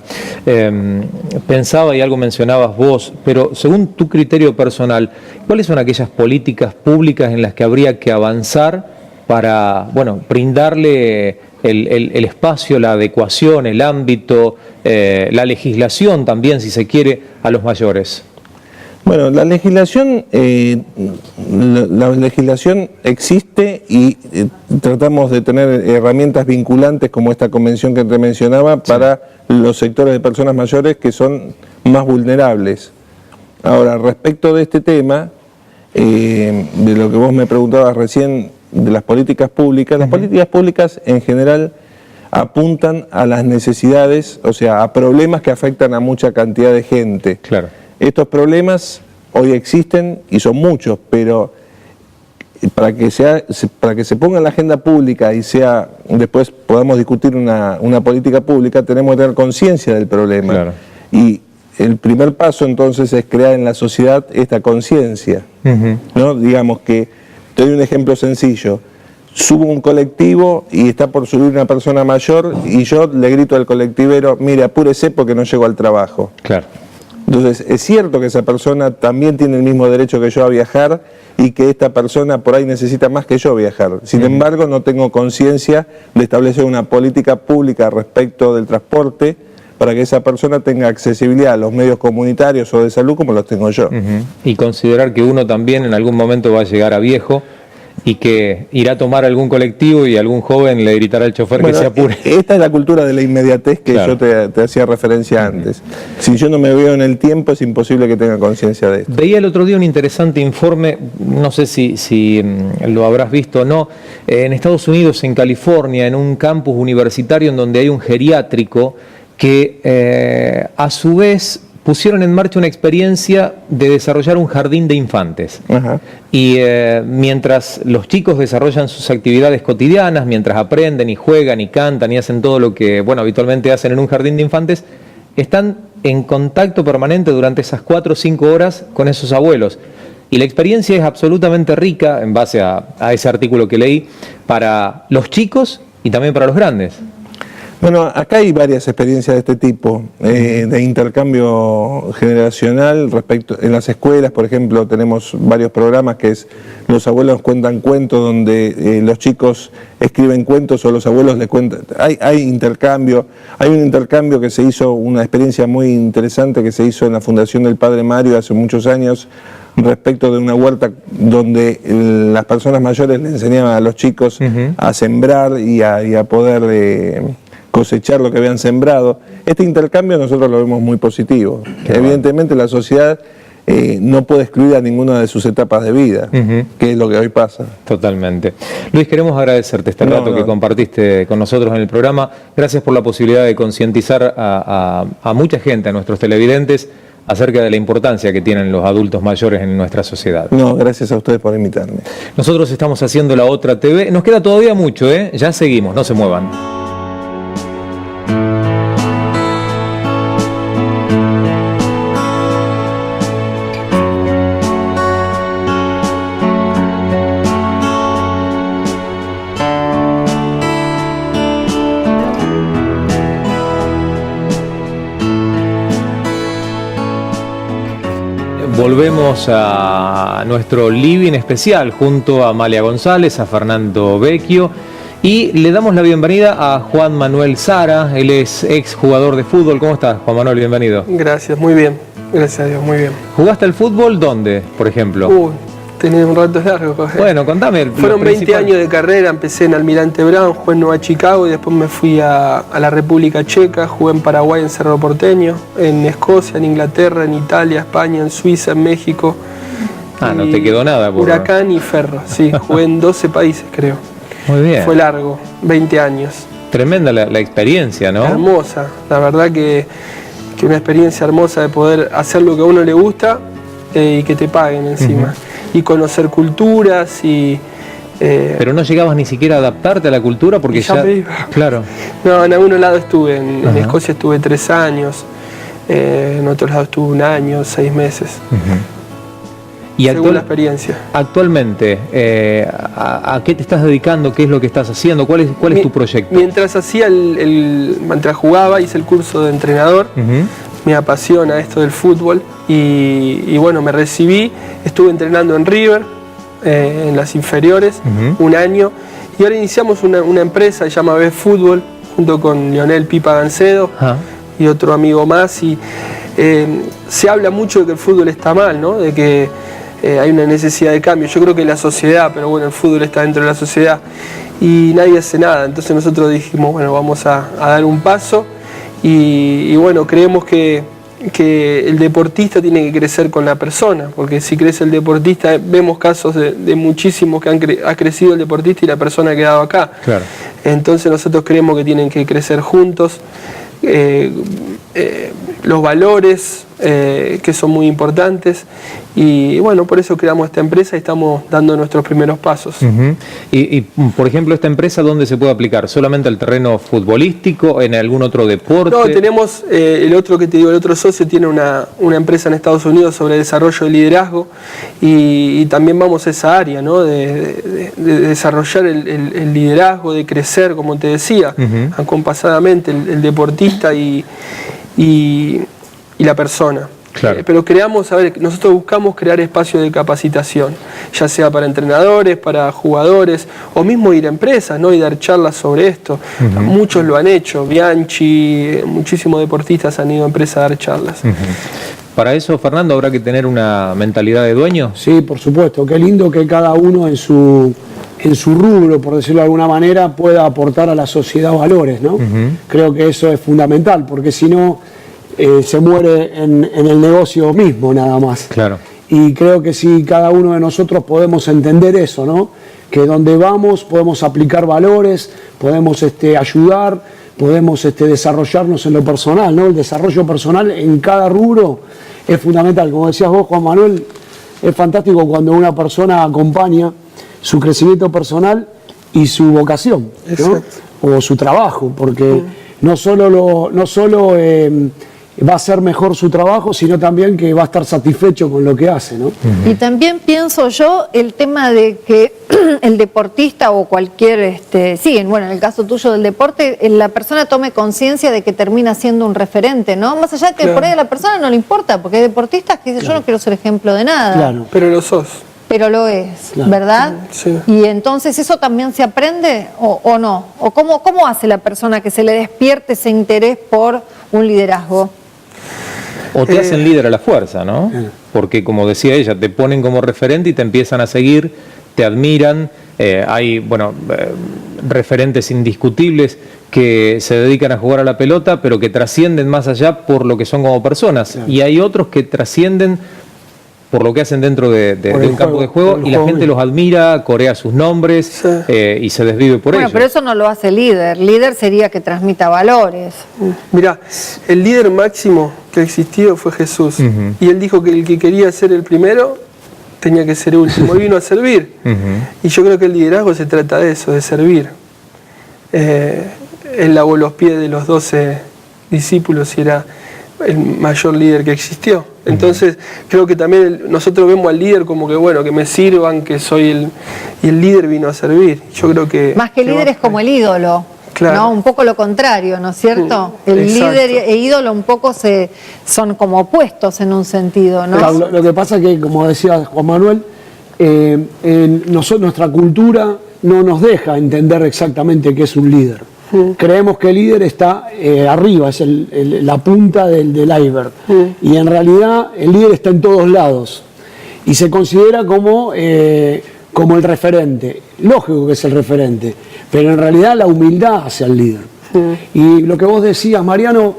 Pensaba y algo mencionabas vos, pero según tu criterio personal, ¿cuáles son aquellas políticas públicas en las que habría que avanzar para, bueno, brindarle el espacio, la adecuación, el ámbito, la legislación también, si se quiere, a los mayores? Bueno, la legislación existe y tratamos de tener herramientas vinculantes como esta convención que te mencionaba para los sectores de personas mayores que son más vulnerables. Ahora, respecto de este tema, de lo que vos me preguntabas recién, de las políticas públicas, las políticas públicas en general apuntan a las necesidades, o sea, a problemas que afectan a mucha cantidad de gente. Claro. Estos problemas hoy existen y son muchos, pero para que se ponga en la agenda pública y después podamos discutir una política pública, tenemos que tener conciencia del problema. Claro. Y el primer paso entonces es crear en la sociedad esta conciencia, ¿no? Digamos que, te doy un ejemplo sencillo, subo un colectivo y está por subir una persona mayor y yo le grito al colectivero, mire, apúrese porque no llego al trabajo. Claro. Entonces, es cierto que esa persona también tiene el mismo derecho que yo a viajar y que esta persona por ahí necesita más que yo viajar. Sin embargo, no tengo conciencia de establecer una política pública respecto del transporte para que esa persona tenga accesibilidad a los medios comunitarios o de salud como los tengo yo. Y considerar que uno también en algún momento va a llegar a viejo y que irá a tomar algún colectivo y algún joven le gritará al chofer que se apure. Esta es la cultura de la inmediatez que yo te hacía referencia antes. Si yo no me veo en el tiempo, es imposible que tenga conciencia de esto. Veía el otro día un interesante informe, no sé si lo habrás visto o no, en Estados Unidos, en California, en un campus universitario en donde hay un geriátrico que a su vez pusieron en marcha una experiencia de desarrollar un jardín de infantes. Y mientras los chicos desarrollan sus actividades cotidianas, mientras aprenden y juegan y cantan y hacen todo lo que habitualmente hacen en un jardín de infantes, están en contacto permanente durante esas 4 o 5 horas con esos abuelos. Y la experiencia es absolutamente rica, en base a ese artículo que leí, para los chicos y también para los grandes. Bueno, acá hay varias experiencias de este tipo, de intercambio generacional en las escuelas, por ejemplo, tenemos varios programas que es Los abuelos cuentan cuentos, donde los chicos escriben cuentos o los abuelos les cuentan. Hay intercambio, hay un intercambio que se hizo, una experiencia muy interesante que se hizo en la Fundación del Padre Mario hace muchos años, respecto de una huerta donde las personas mayores le enseñaban a los chicos a sembrar y a poder cosechar lo que habían sembrado. Este intercambio nosotros lo vemos muy positivo. Evidentemente la sociedad no puede excluir a ninguna de sus etapas de vida, que es lo que hoy pasa. Totalmente. Luis, queremos agradecerte este rato que compartiste con nosotros en el programa. Gracias por la posibilidad de concientizar a mucha gente, a nuestros televidentes, acerca de la importancia que tienen los adultos mayores en nuestra sociedad. No, gracias a ustedes por invitarme. Nosotros estamos haciendo La Otra TV. Nos queda todavía mucho, ya seguimos, no se muevan. Volvemos a nuestro living especial junto a Amalia González, a Fernando Vecchio, y le damos la bienvenida a Juan Manuel Sara. Él es ex jugador de fútbol. ¿Cómo estás, Juan Manuel? Bienvenido. Gracias, muy bien. Gracias a Dios, muy bien. ¿Jugaste al fútbol dónde, por ejemplo? Tenía un rato largo. Bueno, contame. Fueron 20 años de carrera, empecé en Almirante Brown, jugué en Nueva Chicago y después me fui a la República Checa, jugué en Paraguay, en Cerro Porteño, en Escocia, en Inglaterra, en Italia, España, en Suiza, en México. No te quedó nada. Huracán y Ferro, sí, jugué en 12 países creo. Muy bien. Fue largo, 20 años. Tremenda la experiencia, ¿no? Hermosa, la verdad que una experiencia hermosa de poder hacer lo que a uno le gusta y que te paguen encima. Y conocer culturas y... Pero no llegabas ni siquiera a adaptarte a la cultura porque ya me iba. Claro. No, en algunos lados estuve, en Escocia estuve 3 años, en otros lados estuve 1 año, 6 meses. Y según la experiencia. Actualmente, ¿a qué te estás dedicando? ¿Qué es lo que estás haciendo? ¿Cuál es tu proyecto? Mientras hacía mientras jugaba, hice el curso de entrenador. Me apasiona esto del fútbol y bueno, me recibí, estuve entrenando en River, en las inferiores, 1 año, y ahora iniciamos una empresa que se llama B Fútbol, junto con Lionel Pipa Gancedo y otro amigo más, y se habla mucho de que el fútbol está mal, ¿no? De que hay una necesidad de cambio. Yo creo que la sociedad, pero bueno, el fútbol está dentro de la sociedad y nadie hace nada. Entonces nosotros dijimos, bueno, vamos a dar un paso y bueno, creemos que el deportista tiene que crecer con la persona, porque si crece el deportista, vemos casos de muchísimos que ha crecido el deportista y la persona ha quedado acá. Claro. Entonces nosotros creemos que tienen que crecer juntos. Los valores que son muy importantes y bueno, por eso creamos esta empresa y estamos dando nuestros primeros pasos. Y por ejemplo, esta empresa, ¿dónde se puede aplicar? ¿Solamente al terreno futbolístico, en algún otro deporte? No, tenemos el otro socio tiene una empresa en Estados Unidos sobre desarrollo de liderazgo y también vamos a esa área, ¿no? de desarrollar el liderazgo, de crecer, como te decía, acompasadamente el deportista y la persona. Claro. Pero nosotros buscamos crear espacios de capacitación, ya sea para entrenadores, para jugadores, o mismo ir a empresas, ¿no? Y dar charlas sobre esto. Muchos lo han hecho, Bianchi, muchísimos deportistas han ido a empresas a dar charlas. Para eso, Fernando, ¿habrá que tener una mentalidad de dueño? Sí, por supuesto. Qué lindo que cada uno en su rubro, por decirlo de alguna manera, pueda aportar a la sociedad valores, ¿no? Creo que eso es fundamental, porque si no, se muere en el negocio mismo nada más. Claro. Y creo que si cada uno de nosotros podemos entender eso, ¿no? Que donde vamos podemos aplicar valores, podemos ayudar, podemos desarrollarnos en lo personal, ¿no? El desarrollo personal en cada rubro es fundamental. Como decías vos, Juan Manuel, es fantástico cuando una persona acompaña su crecimiento personal y su vocación, ¿no? O su trabajo, porque no solo va a ser mejor su trabajo, sino también que va a estar satisfecho con lo que hace, ¿no? Y también pienso yo el tema de que el deportista o cualquier, bueno, en el caso tuyo del deporte, la persona tome conciencia de que termina siendo un referente, ¿no? Más allá de que por ahí a la persona no le importa, porque hay deportistas que dicen, yo no quiero ser ejemplo de nada. Claro. Pero lo sos. Pero lo es, ¿verdad? Sí. Y entonces, ¿eso también se aprende o no? ¿O cómo hace la persona que se le despierte ese interés por un liderazgo? O te hacen líder a la fuerza, ¿no? Porque, como decía ella, te ponen como referente y te empiezan a seguir, te admiran. Hay, referentes indiscutibles que se dedican a jugar a la pelota, pero que trascienden más allá por lo que son como personas. Y hay otros que trascienden por lo que hacen dentro de un campo de juego y la gente los admira, corea sus nombres y se desvive por ello. Pero eso no lo hace líder. Líder sería que transmita valores. Mirá, el líder máximo que existió fue Jesús. Y él dijo que el que quería ser el primero tenía que ser último. Él vino a servir. Y yo creo que el liderazgo se trata de eso, de servir. Él lavó los pies de los 12 discípulos y era el mayor líder que existió. Entonces creo que también nosotros vemos al líder como que que me sirvan, que soy y el líder vino a servir. Yo creo que más que el líder es como el ídolo, claro, ¿no? Un poco lo contrario, ¿no es cierto? El líder e ídolo un poco son como opuestos en un sentido, ¿no? Claro, lo que pasa es que, como decía Juan Manuel, nuestra cultura no nos deja entender exactamente qué es un líder. Creemos que el líder está arriba, es la punta del iceberg. Y en realidad el líder está en todos lados. Y se considera como el referente. Lógico que es el referente. Pero en realidad la humildad hace al líder. Y lo que vos decías, Mariano,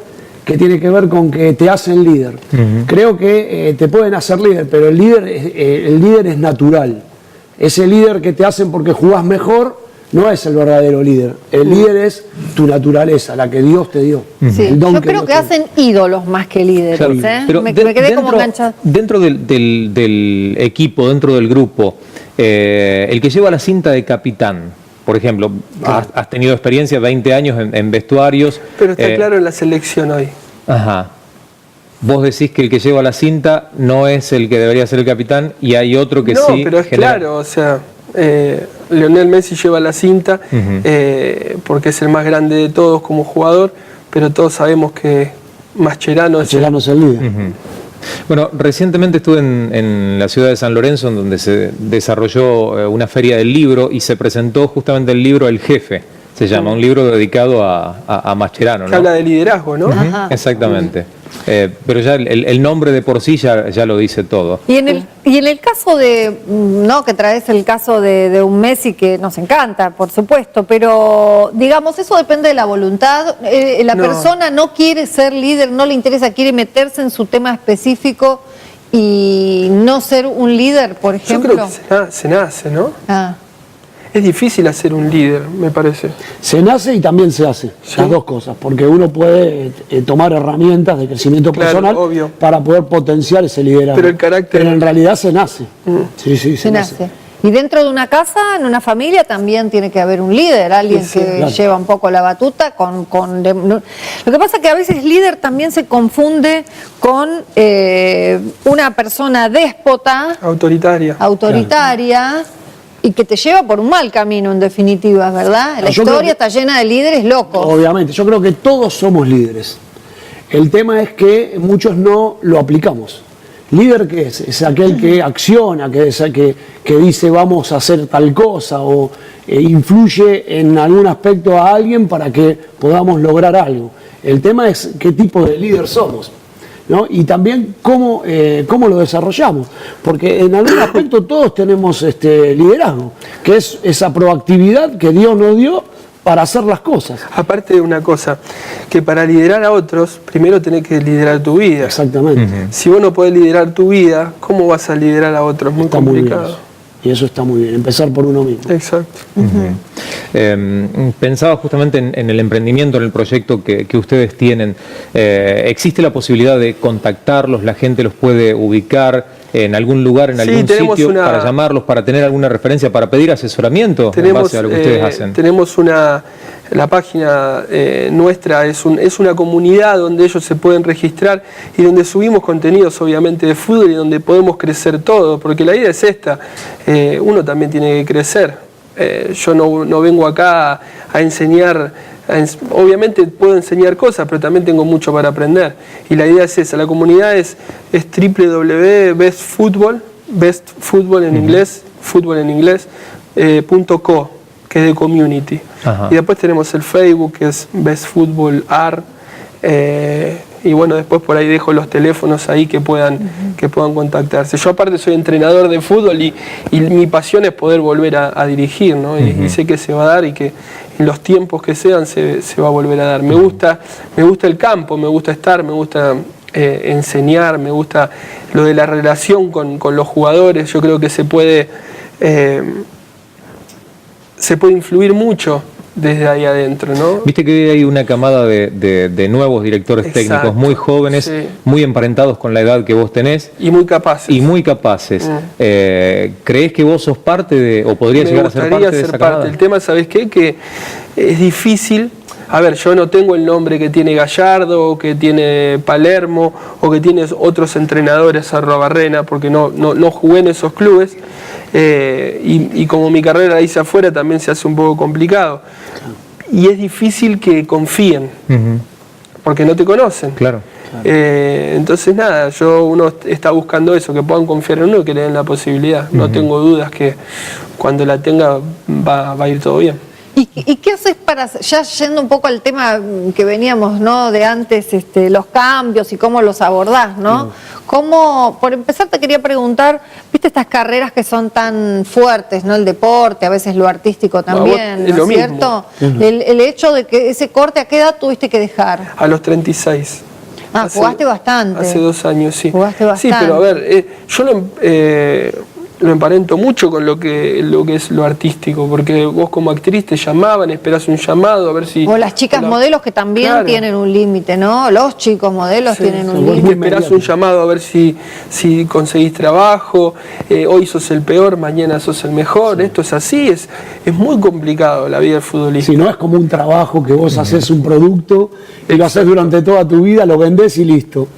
que tiene que ver con que te hacen líder. Creo que te pueden hacer líder, pero el líder es natural. Ese líder que te hacen porque jugás mejor, no es el verdadero líder. El líder es tu naturaleza, la que Dios te dio. Sí, El don yo creo Dios que te hacen ídolos más que líderes. Claro, pero me quedé como enganchada. dentro del equipo, dentro del grupo, el que lleva la cinta de capitán, por ejemplo, has tenido experiencia, 20 años en vestuarios. Pero está claro en la selección hoy. Ajá. Vos decís que el que lleva la cinta no es el que debería ser el capitán y hay otro que no, sí. Pero es claro, o sea, Lionel Messi lleva la cinta porque es el más grande de todos como jugador, pero todos sabemos que Mascherano es Mascherano es el líder. Bueno, recientemente estuve en la ciudad de San Lorenzo, en donde se desarrolló una feria del libro y se presentó justamente el libro El Jefe, se llama, un libro dedicado a Mascherano, que ¿no? habla de liderazgo, ¿no? Exactamente. Pero ya el nombre de por sí ya lo dice todo. Y en el caso de, no, que traes el caso de un Messi que nos encanta, por supuesto, pero digamos, eso depende de la voluntad. La persona no quiere ser líder, no le interesa, quiere meterse en su tema específico y no ser un líder, por ejemplo. Yo creo que se nace, ¿no? Ah. Es difícil hacer un líder, me parece. Se nace y también se hace, las dos cosas, porque uno puede tomar herramientas de crecimiento personal para poder potenciar ese liderazgo. Pero el carácter... Pero en realidad se nace. Sí, se nace. Y dentro de una casa, en una familia, también tiene que haber un líder, alguien que lleva un poco la batuta. Lo que pasa es que a veces líder también se confunde con una persona déspota, autoritaria, y que te lleva por un mal camino, en definitiva, ¿verdad? La historia está llena de líderes locos. Obviamente, yo creo que todos somos líderes. El tema es que muchos no lo aplicamos. ¿Líder qué es? Es aquel que acciona, que dice vamos a hacer tal cosa o influye en algún aspecto a alguien para que podamos lograr algo. El tema es qué tipo de líder somos, ¿no? Y también cómo lo desarrollamos, porque en algún aspecto todos tenemos liderazgo, que es esa proactividad que Dios nos dio para hacer las cosas. Aparte de una cosa, que para liderar a otros, primero tenés que liderar tu vida. Exactamente. Si vos no podés liderar tu vida, ¿cómo vas a liderar a otros? Muy complicado. Y eso está muy bien, empezar por uno mismo. Exacto. Pensaba justamente en el emprendimiento, en el proyecto que ustedes tienen. ¿Existe la posibilidad de contactarlos? ¿La gente los puede ubicar en algún lugar, en algún sitio, para llamarlos, para tener alguna referencia, para pedir asesoramiento en base a lo que ustedes hacen? Tenemos la página nuestra es una comunidad donde ellos se pueden registrar y donde subimos contenidos obviamente de fútbol y donde podemos crecer todo, porque la idea es esta, uno también tiene que crecer. Yo no vengo acá a enseñar, obviamente puedo enseñar cosas, pero también tengo mucho para aprender. Y la idea es esa, la comunidad es www.bestfootball, bestfootball en inglés, fútbol en inglés, .co, que es de community. Ajá. Y después tenemos el Facebook, que es Best Football Art. Y bueno, después por ahí dejo los teléfonos ahí que puedan contactarse. Yo aparte soy entrenador de fútbol y mi pasión es poder volver a dirigir, ¿no? Y sé que se va a dar y que en los tiempos que sean se va a volver a dar. Me gusta el campo, me gusta estar, me gusta enseñar, me gusta lo de la relación con los jugadores. Yo creo que se puede influir mucho desde ahí adentro, ¿no? Viste que hay una camada de nuevos directores técnicos muy jóvenes, muy emparentados con la edad que vos tenés. Y muy capaces. ¿Crees que vos sos parte de, o podrías llegar a ser parte de esa camada? El tema, ¿sabés qué? Que es difícil. A ver, yo no tengo el nombre que tiene Gallardo, o que tiene Palermo, o que tiene otros entrenadores, Arrobarrena, porque no jugué en esos clubes. Y como mi carrera la hice afuera, también se hace un poco complicado. Y es difícil que confíen, porque no te conocen. Claro. Entonces nada, uno está buscando eso, que puedan confiar en uno y que le den la posibilidad. No tengo dudas que cuando la tenga va a ir todo bien. ¿Y qué haces para, ya yendo un poco al tema que veníamos, ¿no?, de antes, los cambios y cómo los abordás, ¿no? ¿Cómo, por empezar te quería preguntar, viste estas carreras que son tan fuertes, ¿no? El deporte, a veces lo artístico también, ¿no es cierto? El hecho de que ese corte, ¿a qué edad tuviste que dejar? A los 36. Jugaste bastante. Hace 2 años, sí. Jugaste bastante. Sí, pero a ver, yo lo emparento mucho con lo que es lo artístico, porque vos como actriz te llamaban, esperás un llamado a ver si... O las chicas modelos que también Claro. tienen un límite, ¿no? Los chicos modelos tienen un muy límite. Esperás un llamado a ver si conseguís trabajo, hoy sos el peor, mañana sos el mejor, esto es así, es muy complicado la vida del futbolista. Si no es como un trabajo que vos haces un producto y lo haces durante toda tu vida, lo vendés y listo.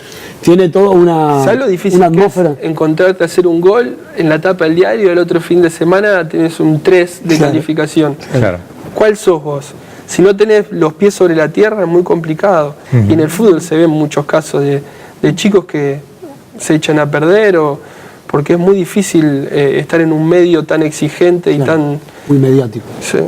Tiene toda ¿Sabes lo difícil una que es atmósfera. encontrarte a hacer un gol en la tapa del diario y el otro fin de semana tenés un 3 de Claro. calificación? Claro. ¿Cuál sos vos? Si no tenés los pies sobre la tierra es muy complicado. Y en el fútbol se ven muchos casos de chicos que se echan a perder porque es muy difícil estar en un medio tan exigente y Claro. tan... Muy mediático. Sí.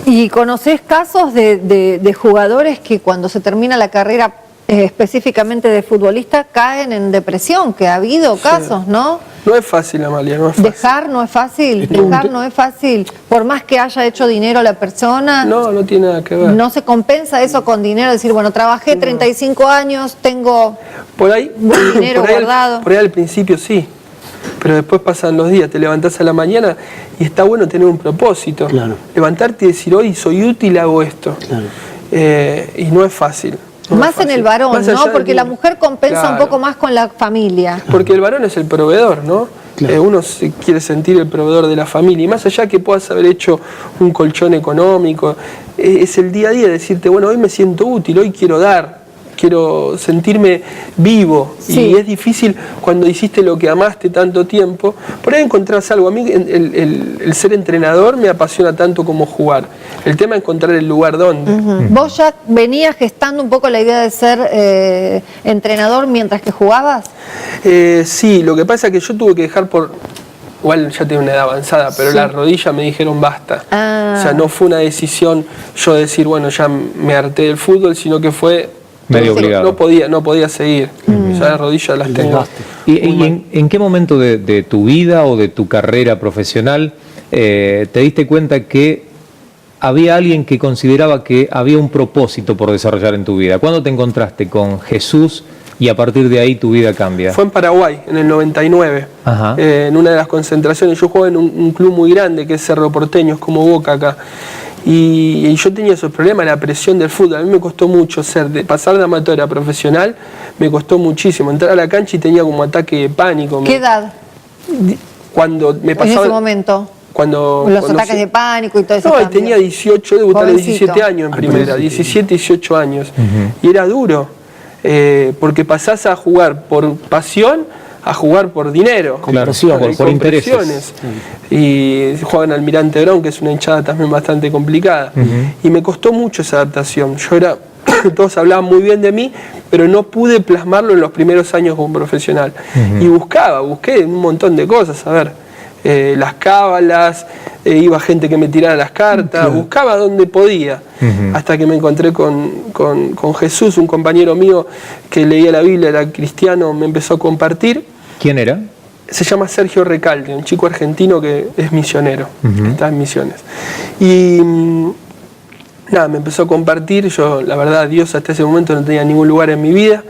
¿Y conocés casos de jugadores que cuando se termina la carrera específicamente de futbolista caen en depresión? Que ha habido casos, ¿no? No es fácil, Amalia, no es fácil. Dejar no es fácil, Es todo un dejar no es fácil. Por más que haya hecho dinero la persona, No tiene nada que ver. no se compensa eso con dinero. Decir, bueno, trabajé 35 años, tengo Por ahí, dinero guardado. por ahí al principio sí, pero después pasan los días, te levantás a la mañana y está bueno tener un propósito. Claro. Levantarte y decir, hoy soy útil, hago esto. Claro. Y no es fácil. no es más en fácil. el varón, Más allá ¿no? del Porque la dinero. mujer compensa un Claro. poco más con la familia. Porque el varón es el proveedor, ¿no? Claro. Uno se quiere sentir el proveedor de la familia. Y más allá que puedas haber hecho un colchón económico, es el día a día decirte, bueno, hoy me siento útil, hoy quiero dar, quiero sentirme vivo. Sí. Y es difícil cuando hiciste lo que amaste tanto tiempo. Por ahí encontrás algo. A mí el ser entrenador me apasiona tanto como jugar. El tema es encontrar el lugar donde. ¿Vos ya venías gestando un poco la idea de ser entrenador mientras que jugabas? Sí, lo que pasa es que yo tuve que dejar igual ya tengo una edad avanzada, pero Sí. las rodillas me dijeron basta. Ah. O sea, no fue una decisión yo decir, bueno, ya me harté del fútbol, sino que fue... Medio Sí. obligado. No podía seguir. Ya las rodillas las El tengo. desgaste. ¿Y en qué momento de tu vida o de tu carrera profesional te diste cuenta que había alguien que consideraba que había un propósito por desarrollar en tu vida? ¿Cuándo te encontraste con Jesús y a partir de ahí tu vida cambia? Fue en Paraguay, en el 99, Ajá. en una de las concentraciones. Yo jugaba en un club muy grande que es Cerro Porteño, es como Boca acá. Y yo tenía esos problemas, la presión del fútbol. A mí me costó mucho pasar de amateur a profesional, me costó muchísimo. Entrar a la cancha y tenía como ataque de pánico. ¿Qué edad Cuando me en pasaba... ese momento? Cuando Ataques de pánico y todo eso. No, y tenía 18, debuté a los Jovencito. 17 años en primera, 17, 18 años. Y era duro, porque pasás a jugar por pasión a jugar por dinero. Claro, presión, por con intereses. presiones. Y juegan Almirante Brown, que es una hinchada también bastante complicada. Y me costó mucho esa adaptación. Todos hablaban muy bien de mí, pero no pude plasmarlo en los primeros años como profesional. Y busqué un montón de cosas, a ver. Las cábalas, iba gente que me tirara las cartas, buscaba donde podía, hasta que me encontré con Jesús, un compañero mío que leía la Biblia, era cristiano, me empezó a compartir. ¿Quién era? Se llama Sergio Recalde, un chico argentino que es misionero, está en misiones. Y nada, me empezó a compartir. Yo, la verdad, Dios hasta ese momento no tenía ningún lugar en mi vida.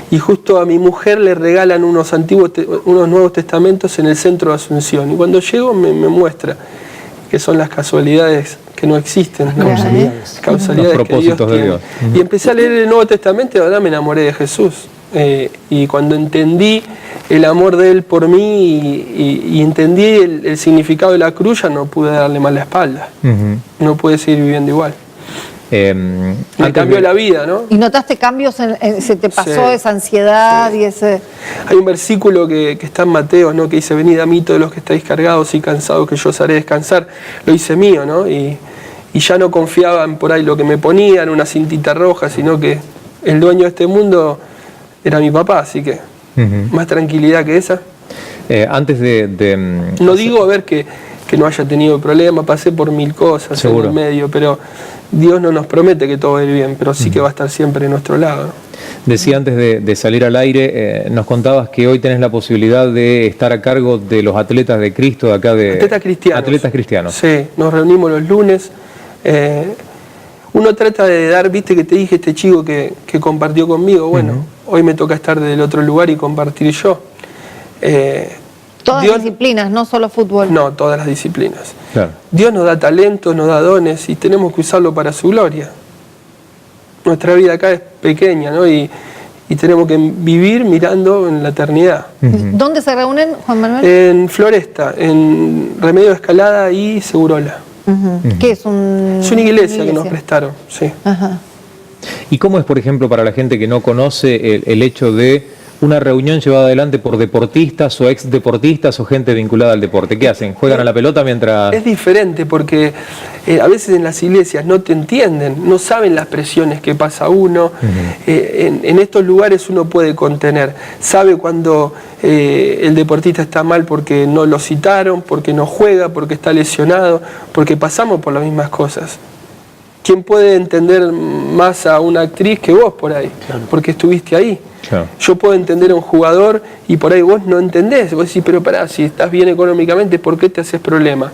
Y justo a mi mujer le regalan unos Nuevos Testamentos en el centro de Asunción. Y cuando llego me muestra que son las casualidades que no existen, ¿no? Causalidades. Causalidades Los que Dios propósitos de tiene. Dios. Y empecé a leer el Nuevo Testamento y ahora me enamoré de Jesús. Y cuando entendí el amor de Él por mí y entendí el significado de la cruz, ya no pude darle más la espalda. No pude seguir viviendo igual. Me cambió la vida, ¿no? ¿Y notaste cambios? ¿Se te pasó Sí. esa ansiedad y ese...? Hay un versículo que está en Mateo, ¿no? Que dice, venid a mí todos los que estáis cargados y cansados, que yo os haré descansar. Lo hice mío, ¿no? Y ya no confiaba en por ahí lo que me ponían, una cintita roja, sino que el dueño de este mundo era mi papá, así que más tranquilidad que esa. Antes de No digo, a ver, que no haya tenido problemas, pasé por 1000 cosas Seguro. en el medio, pero Dios no nos promete que todo va a ir bien, pero sí que va a estar siempre a nuestro lado, ¿no? Decía antes de salir al aire, nos contabas que hoy tenés la posibilidad de estar a cargo de los atletas de Cristo de acá de... Atletas cristianos. Atletas cristianos. Sí, nos reunimos los lunes. Uno trata de dar, viste que te dije este chico que compartió conmigo, bueno, hoy me toca estar del otro lugar y compartir yo. Todas las disciplinas, no solo fútbol. No, todas las disciplinas. Claro. Dios nos da talentos, nos da dones y tenemos que usarlo para su gloria. Nuestra vida acá es pequeña, ¿no? Y tenemos que vivir mirando en la eternidad. ¿Dónde se reúnen, Juan Manuel? En Floresta, en Remedio Escalada y Segurola. ¿Qué es un...? Es una iglesia que nos prestaron, sí. Ajá. ¿Y cómo es, por ejemplo, para la gente que no conoce el hecho de una reunión llevada adelante por deportistas o ex deportistas o gente vinculada al deporte? ¿Qué hacen? ¿Juegan a la pelota mientras...? Es diferente porque a veces en las iglesias no te entienden, no saben las presiones que pasa uno. En estos lugares uno puede contener, sabe cuando el deportista está mal porque no lo citaron, porque no juega, porque está lesionado, porque pasamos por las mismas cosas. ¿Quién puede entender más a una actriz que vos por ahí? Claro. Porque estuviste ahí. Claro. Yo puedo entender a un jugador y por ahí vos no entendés. Vos decís, pero pará, si estás bien económicamente, ¿por qué te haces problema?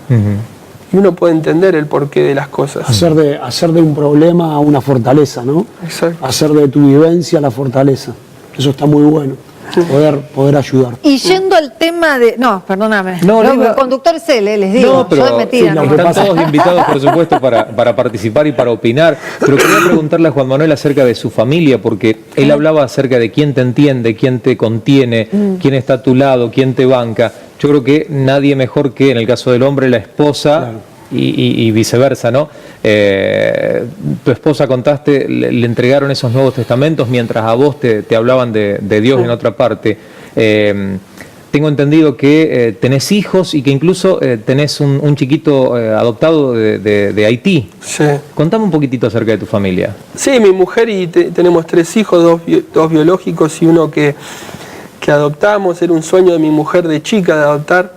Y uno puede entender el porqué de las cosas. Hacer de un problema una fortaleza, ¿no? Exacto. Hacer de tu vivencia la fortaleza. Eso está muy bueno. Poder ayudar. Y yendo al tema de... No, perdóname. El conductor es él, les digo. No, pero yo de metida, ¿no? Están todos invitados, por supuesto, para participar y para opinar. Pero quería preguntarle a Juan Manuel acerca de su familia, porque él hablaba acerca de quién te entiende, quién te contiene, quién está a tu lado, quién te banca. Yo creo que nadie mejor que, en el caso del hombre, la esposa... Claro. Y viceversa, ¿no? Tu esposa, contaste, le entregaron esos Nuevos Testamentos mientras a vos te hablaban de Dios en otra parte. Tengo entendido que tenés hijos y que incluso tenés un chiquito adoptado de Haití. Sí. Contame un poquitito acerca de tu familia. Sí, mi mujer y tenemos 3 hijos, dos biológicos y uno que adoptamos. Era un sueño de mi mujer de chica de adoptar.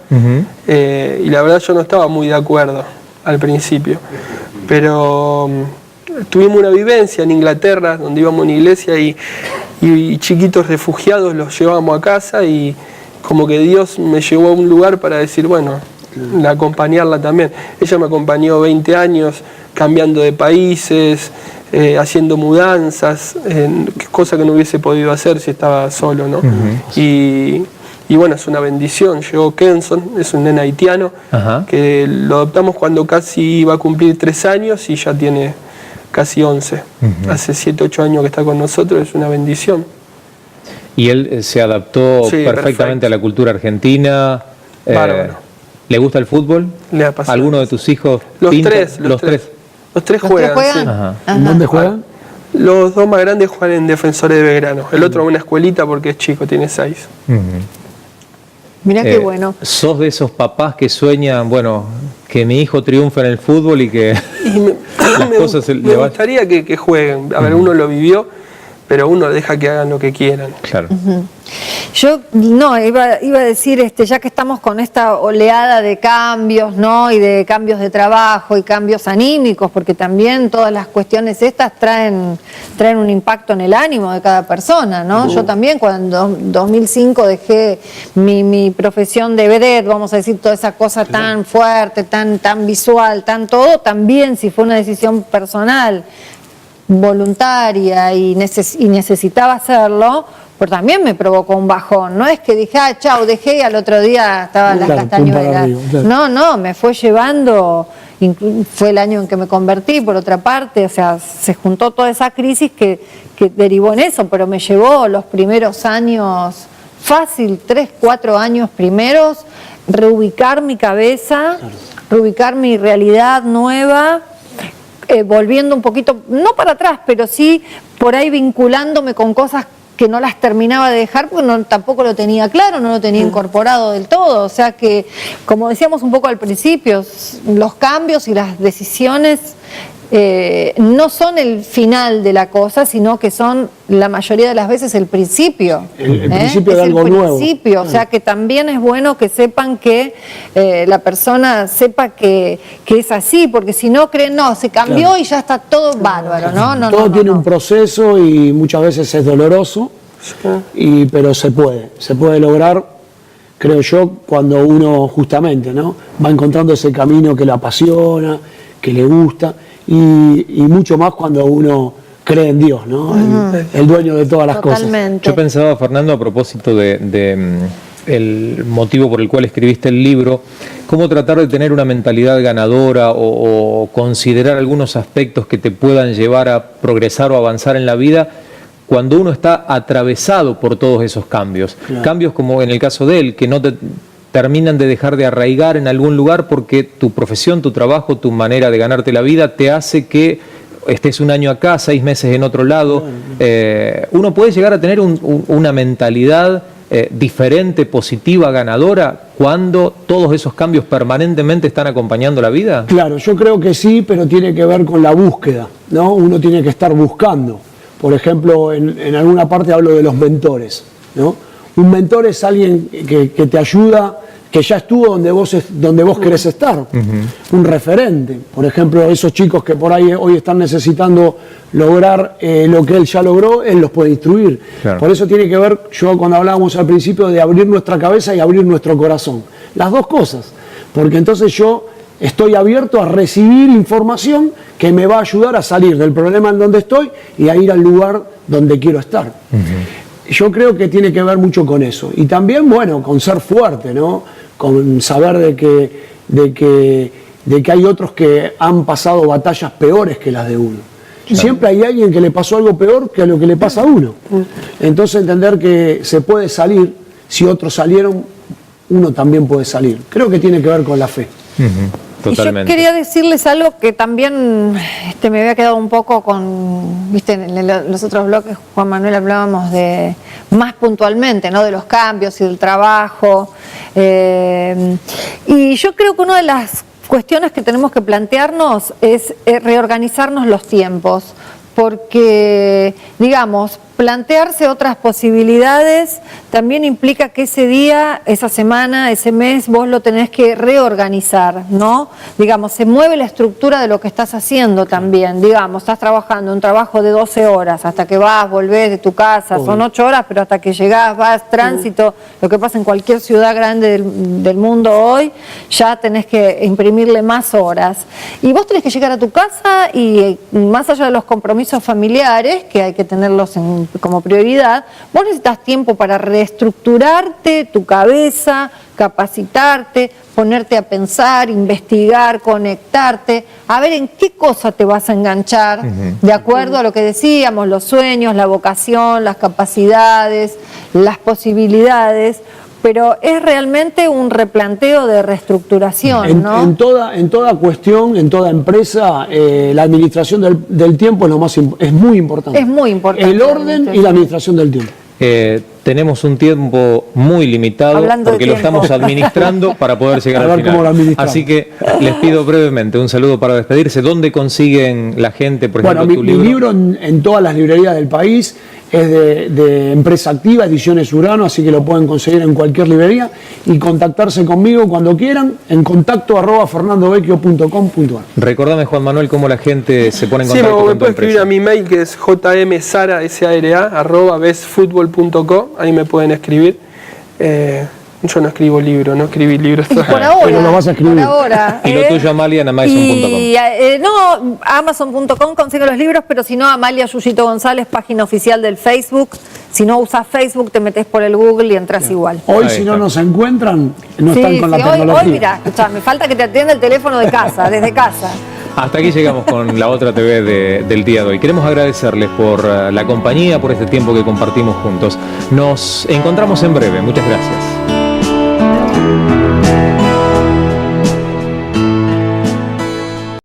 Y la verdad yo no estaba muy de acuerdo al principio, pero tuvimos una vivencia en Inglaterra donde íbamos a una iglesia y chiquitos refugiados los llevábamos a casa y como que Dios me llevó a un lugar para decir, bueno, acompañarla también. Ella me acompañó 20 años cambiando de países, haciendo mudanzas, cosa que no hubiese podido hacer si estaba solo, ¿no? Y bueno, es una bendición. Llegó Kenson, es un nene haitiano, que lo adoptamos cuando casi iba a cumplir 3 años y ya tiene casi 11. Hace 7, 8 años que está con nosotros, es una bendición. ¿Y él se adaptó perfectamente a la cultura argentina? Bárbaro. ¿Le gusta el fútbol? Le ha pasado. ¿Alguno de tus hijos? Los pinta? tres. Los tres juegan. Sí. ¿Dónde juegan? Los 2 más grandes juegan en Defensores de Belgrano. El otro en una escuelita porque es chico, tiene 6. Mirá qué bueno. ¿Sos de esos papás que sueñan, bueno, que mi hijo triunfe en el fútbol y que me gustaría que jueguen? A ver, uno lo vivió, pero uno deja que hagan lo que quieran. Claro. Yo iba a decir, ya que estamos con esta oleada de cambios, ¿no? Y de cambios de trabajo y cambios anímicos, porque también todas las cuestiones estas traen un impacto en el ánimo de cada persona, ¿no? Yo también cuando en 2005 dejé mi profesión de vedette, vamos a decir, toda esa cosa tan fuerte, tan visual, tan todo, también si fue una decisión personal, voluntaria y necesitaba hacerlo, pero también me provocó un bajón. No es que dije, chau, dejé y al otro día estaban las castañuelas. No, me fue llevando, fue el año en que me convertí, por otra parte, o sea, se juntó toda esa crisis que derivó en eso, pero me llevó los primeros años, fácil, 3, 4 años primeros, reubicar mi cabeza, reubicar mi realidad nueva, volviendo un poquito, no para atrás, pero sí por ahí vinculándome con cosas que no las terminaba de dejar porque tampoco lo tenía claro, no lo tenía incorporado del todo. O sea que, como decíamos un poco al principio, los cambios y las decisiones no son el final de la cosa, sino que son la mayoría de las veces el principio. El principio de algo nuevo. O sea que también es bueno que sepan que la persona sepa que es así, porque si no creen, se cambió y ya está todo bárbaro, ¿no? Todo tiene un proceso y muchas veces es doloroso, pero se puede lograr, creo yo, cuando uno justamente, ¿no? Va encontrando ese camino que le apasiona, que le gusta. Y mucho más cuando uno cree en Dios, ¿no? El dueño de todas las cosas. Yo pensaba, Fernando, a propósito de el motivo por el cual escribiste el libro, cómo tratar de tener una mentalidad ganadora o considerar algunos aspectos que te puedan llevar a progresar o avanzar en la vida cuando uno está atravesado por todos esos cambios. Claro. Cambios como en el caso de él, que no te terminan de dejar de arraigar en algún lugar porque tu profesión, tu trabajo, tu manera de ganarte la vida te hace que estés un año acá, 6 meses en otro lado. Uno puede llegar a tener una mentalidad diferente, positiva, ganadora, cuando todos esos cambios permanentemente están acompañando la vida. Claro, yo creo que sí, pero tiene que ver con la búsqueda, ¿no? Uno tiene que estar buscando. Por ejemplo, en alguna parte hablo de los mentores, ¿no? Un mentor es alguien que te ayuda, que ya estuvo donde vos querés estar. Un referente. Por ejemplo, esos chicos que por ahí hoy están necesitando lograr lo que él ya logró, él los puede instruir. Claro. Por eso tiene que ver, yo cuando hablábamos al principio de abrir nuestra cabeza y abrir nuestro corazón. Las dos cosas. Porque entonces yo estoy abierto a recibir información que me va a ayudar a salir del problema en donde estoy y a ir al lugar donde quiero estar. Yo creo que tiene que ver mucho con eso. Y también, bueno, con ser fuerte, ¿no? Con saber de que hay otros que han pasado batallas peores que las de uno. Claro. Siempre hay alguien que le pasó algo peor que a lo que le pasa a uno. Entonces entender que se puede salir, si otros salieron, uno también puede salir. Creo que tiene que ver con la fe. Totalmente. Y yo quería decirles algo que también me había quedado un poco con, viste, en los otros bloques, Juan Manuel, hablábamos de más puntualmente, ¿no? De los cambios y del trabajo. Y yo creo que una de las cuestiones que tenemos que plantearnos es reorganizarnos los tiempos, porque, digamos, plantearse otras posibilidades también implica que ese día, esa semana, ese mes, vos lo tenés que reorganizar, ¿no? Digamos, se mueve la estructura de lo que estás haciendo también. Digamos, estás trabajando un trabajo de 12 horas hasta que vas, volvés de tu casa, son 8 horas, pero hasta que llegás, vas, tránsito, lo que pasa en cualquier ciudad grande del mundo hoy, ya tenés que imprimirle más horas. Y vos tenés que llegar a tu casa y más allá de los compromisos familiares, que hay que tenerlos como prioridad, vos necesitas tiempo para reestructurarte tu cabeza, capacitarte, ponerte a pensar, investigar, conectarte, a ver en qué cosa te vas a enganchar, de acuerdo a lo que decíamos, los sueños, la vocación, las capacidades, las posibilidades, pero es realmente un replanteo de reestructuración, ¿no? En toda cuestión, en toda empresa, la administración del tiempo es muy importante. Es muy importante. El orden y la administración del tiempo. Tenemos un tiempo muy limitado porque lo estamos administrando para poder llegar al final. Así que les pido brevemente un saludo para despedirse. ¿Dónde consiguen la gente, por ejemplo, tu libro? Mi libro en todas las librerías del país. Es de Empresa Activa, Ediciones Urano, así que lo pueden conseguir en cualquier librería y contactarse conmigo cuando quieran en contacto@fernandovecchio.com.ar. Recordame, Juan Manuel, cómo la gente se pone en contacto con tu empresa. Sí, me puede escribir a mi mail que es jmsara@bestfootball.com, ahí me pueden escribir. Yo no escribo libros, no escribí libros todavía. Por ahora, pero lo vas a escribir. Por ahora. Y lo tuyo, Amalia, en Amazon.com. No, Amazon.com consigue los libros, pero si no, Amalia Yuyito González, página oficial del Facebook. Si no usas Facebook, te metes por el Google y entras igual. Hoy, si no nos encuentran, no están con la tecnología. Hoy, mirá, me falta que te atienda el teléfono de casa, desde casa. Hasta aquí llegamos con La Otra TV del día de hoy. Queremos agradecerles por la compañía, por este tiempo que compartimos juntos. Nos encontramos en breve. Muchas gracias.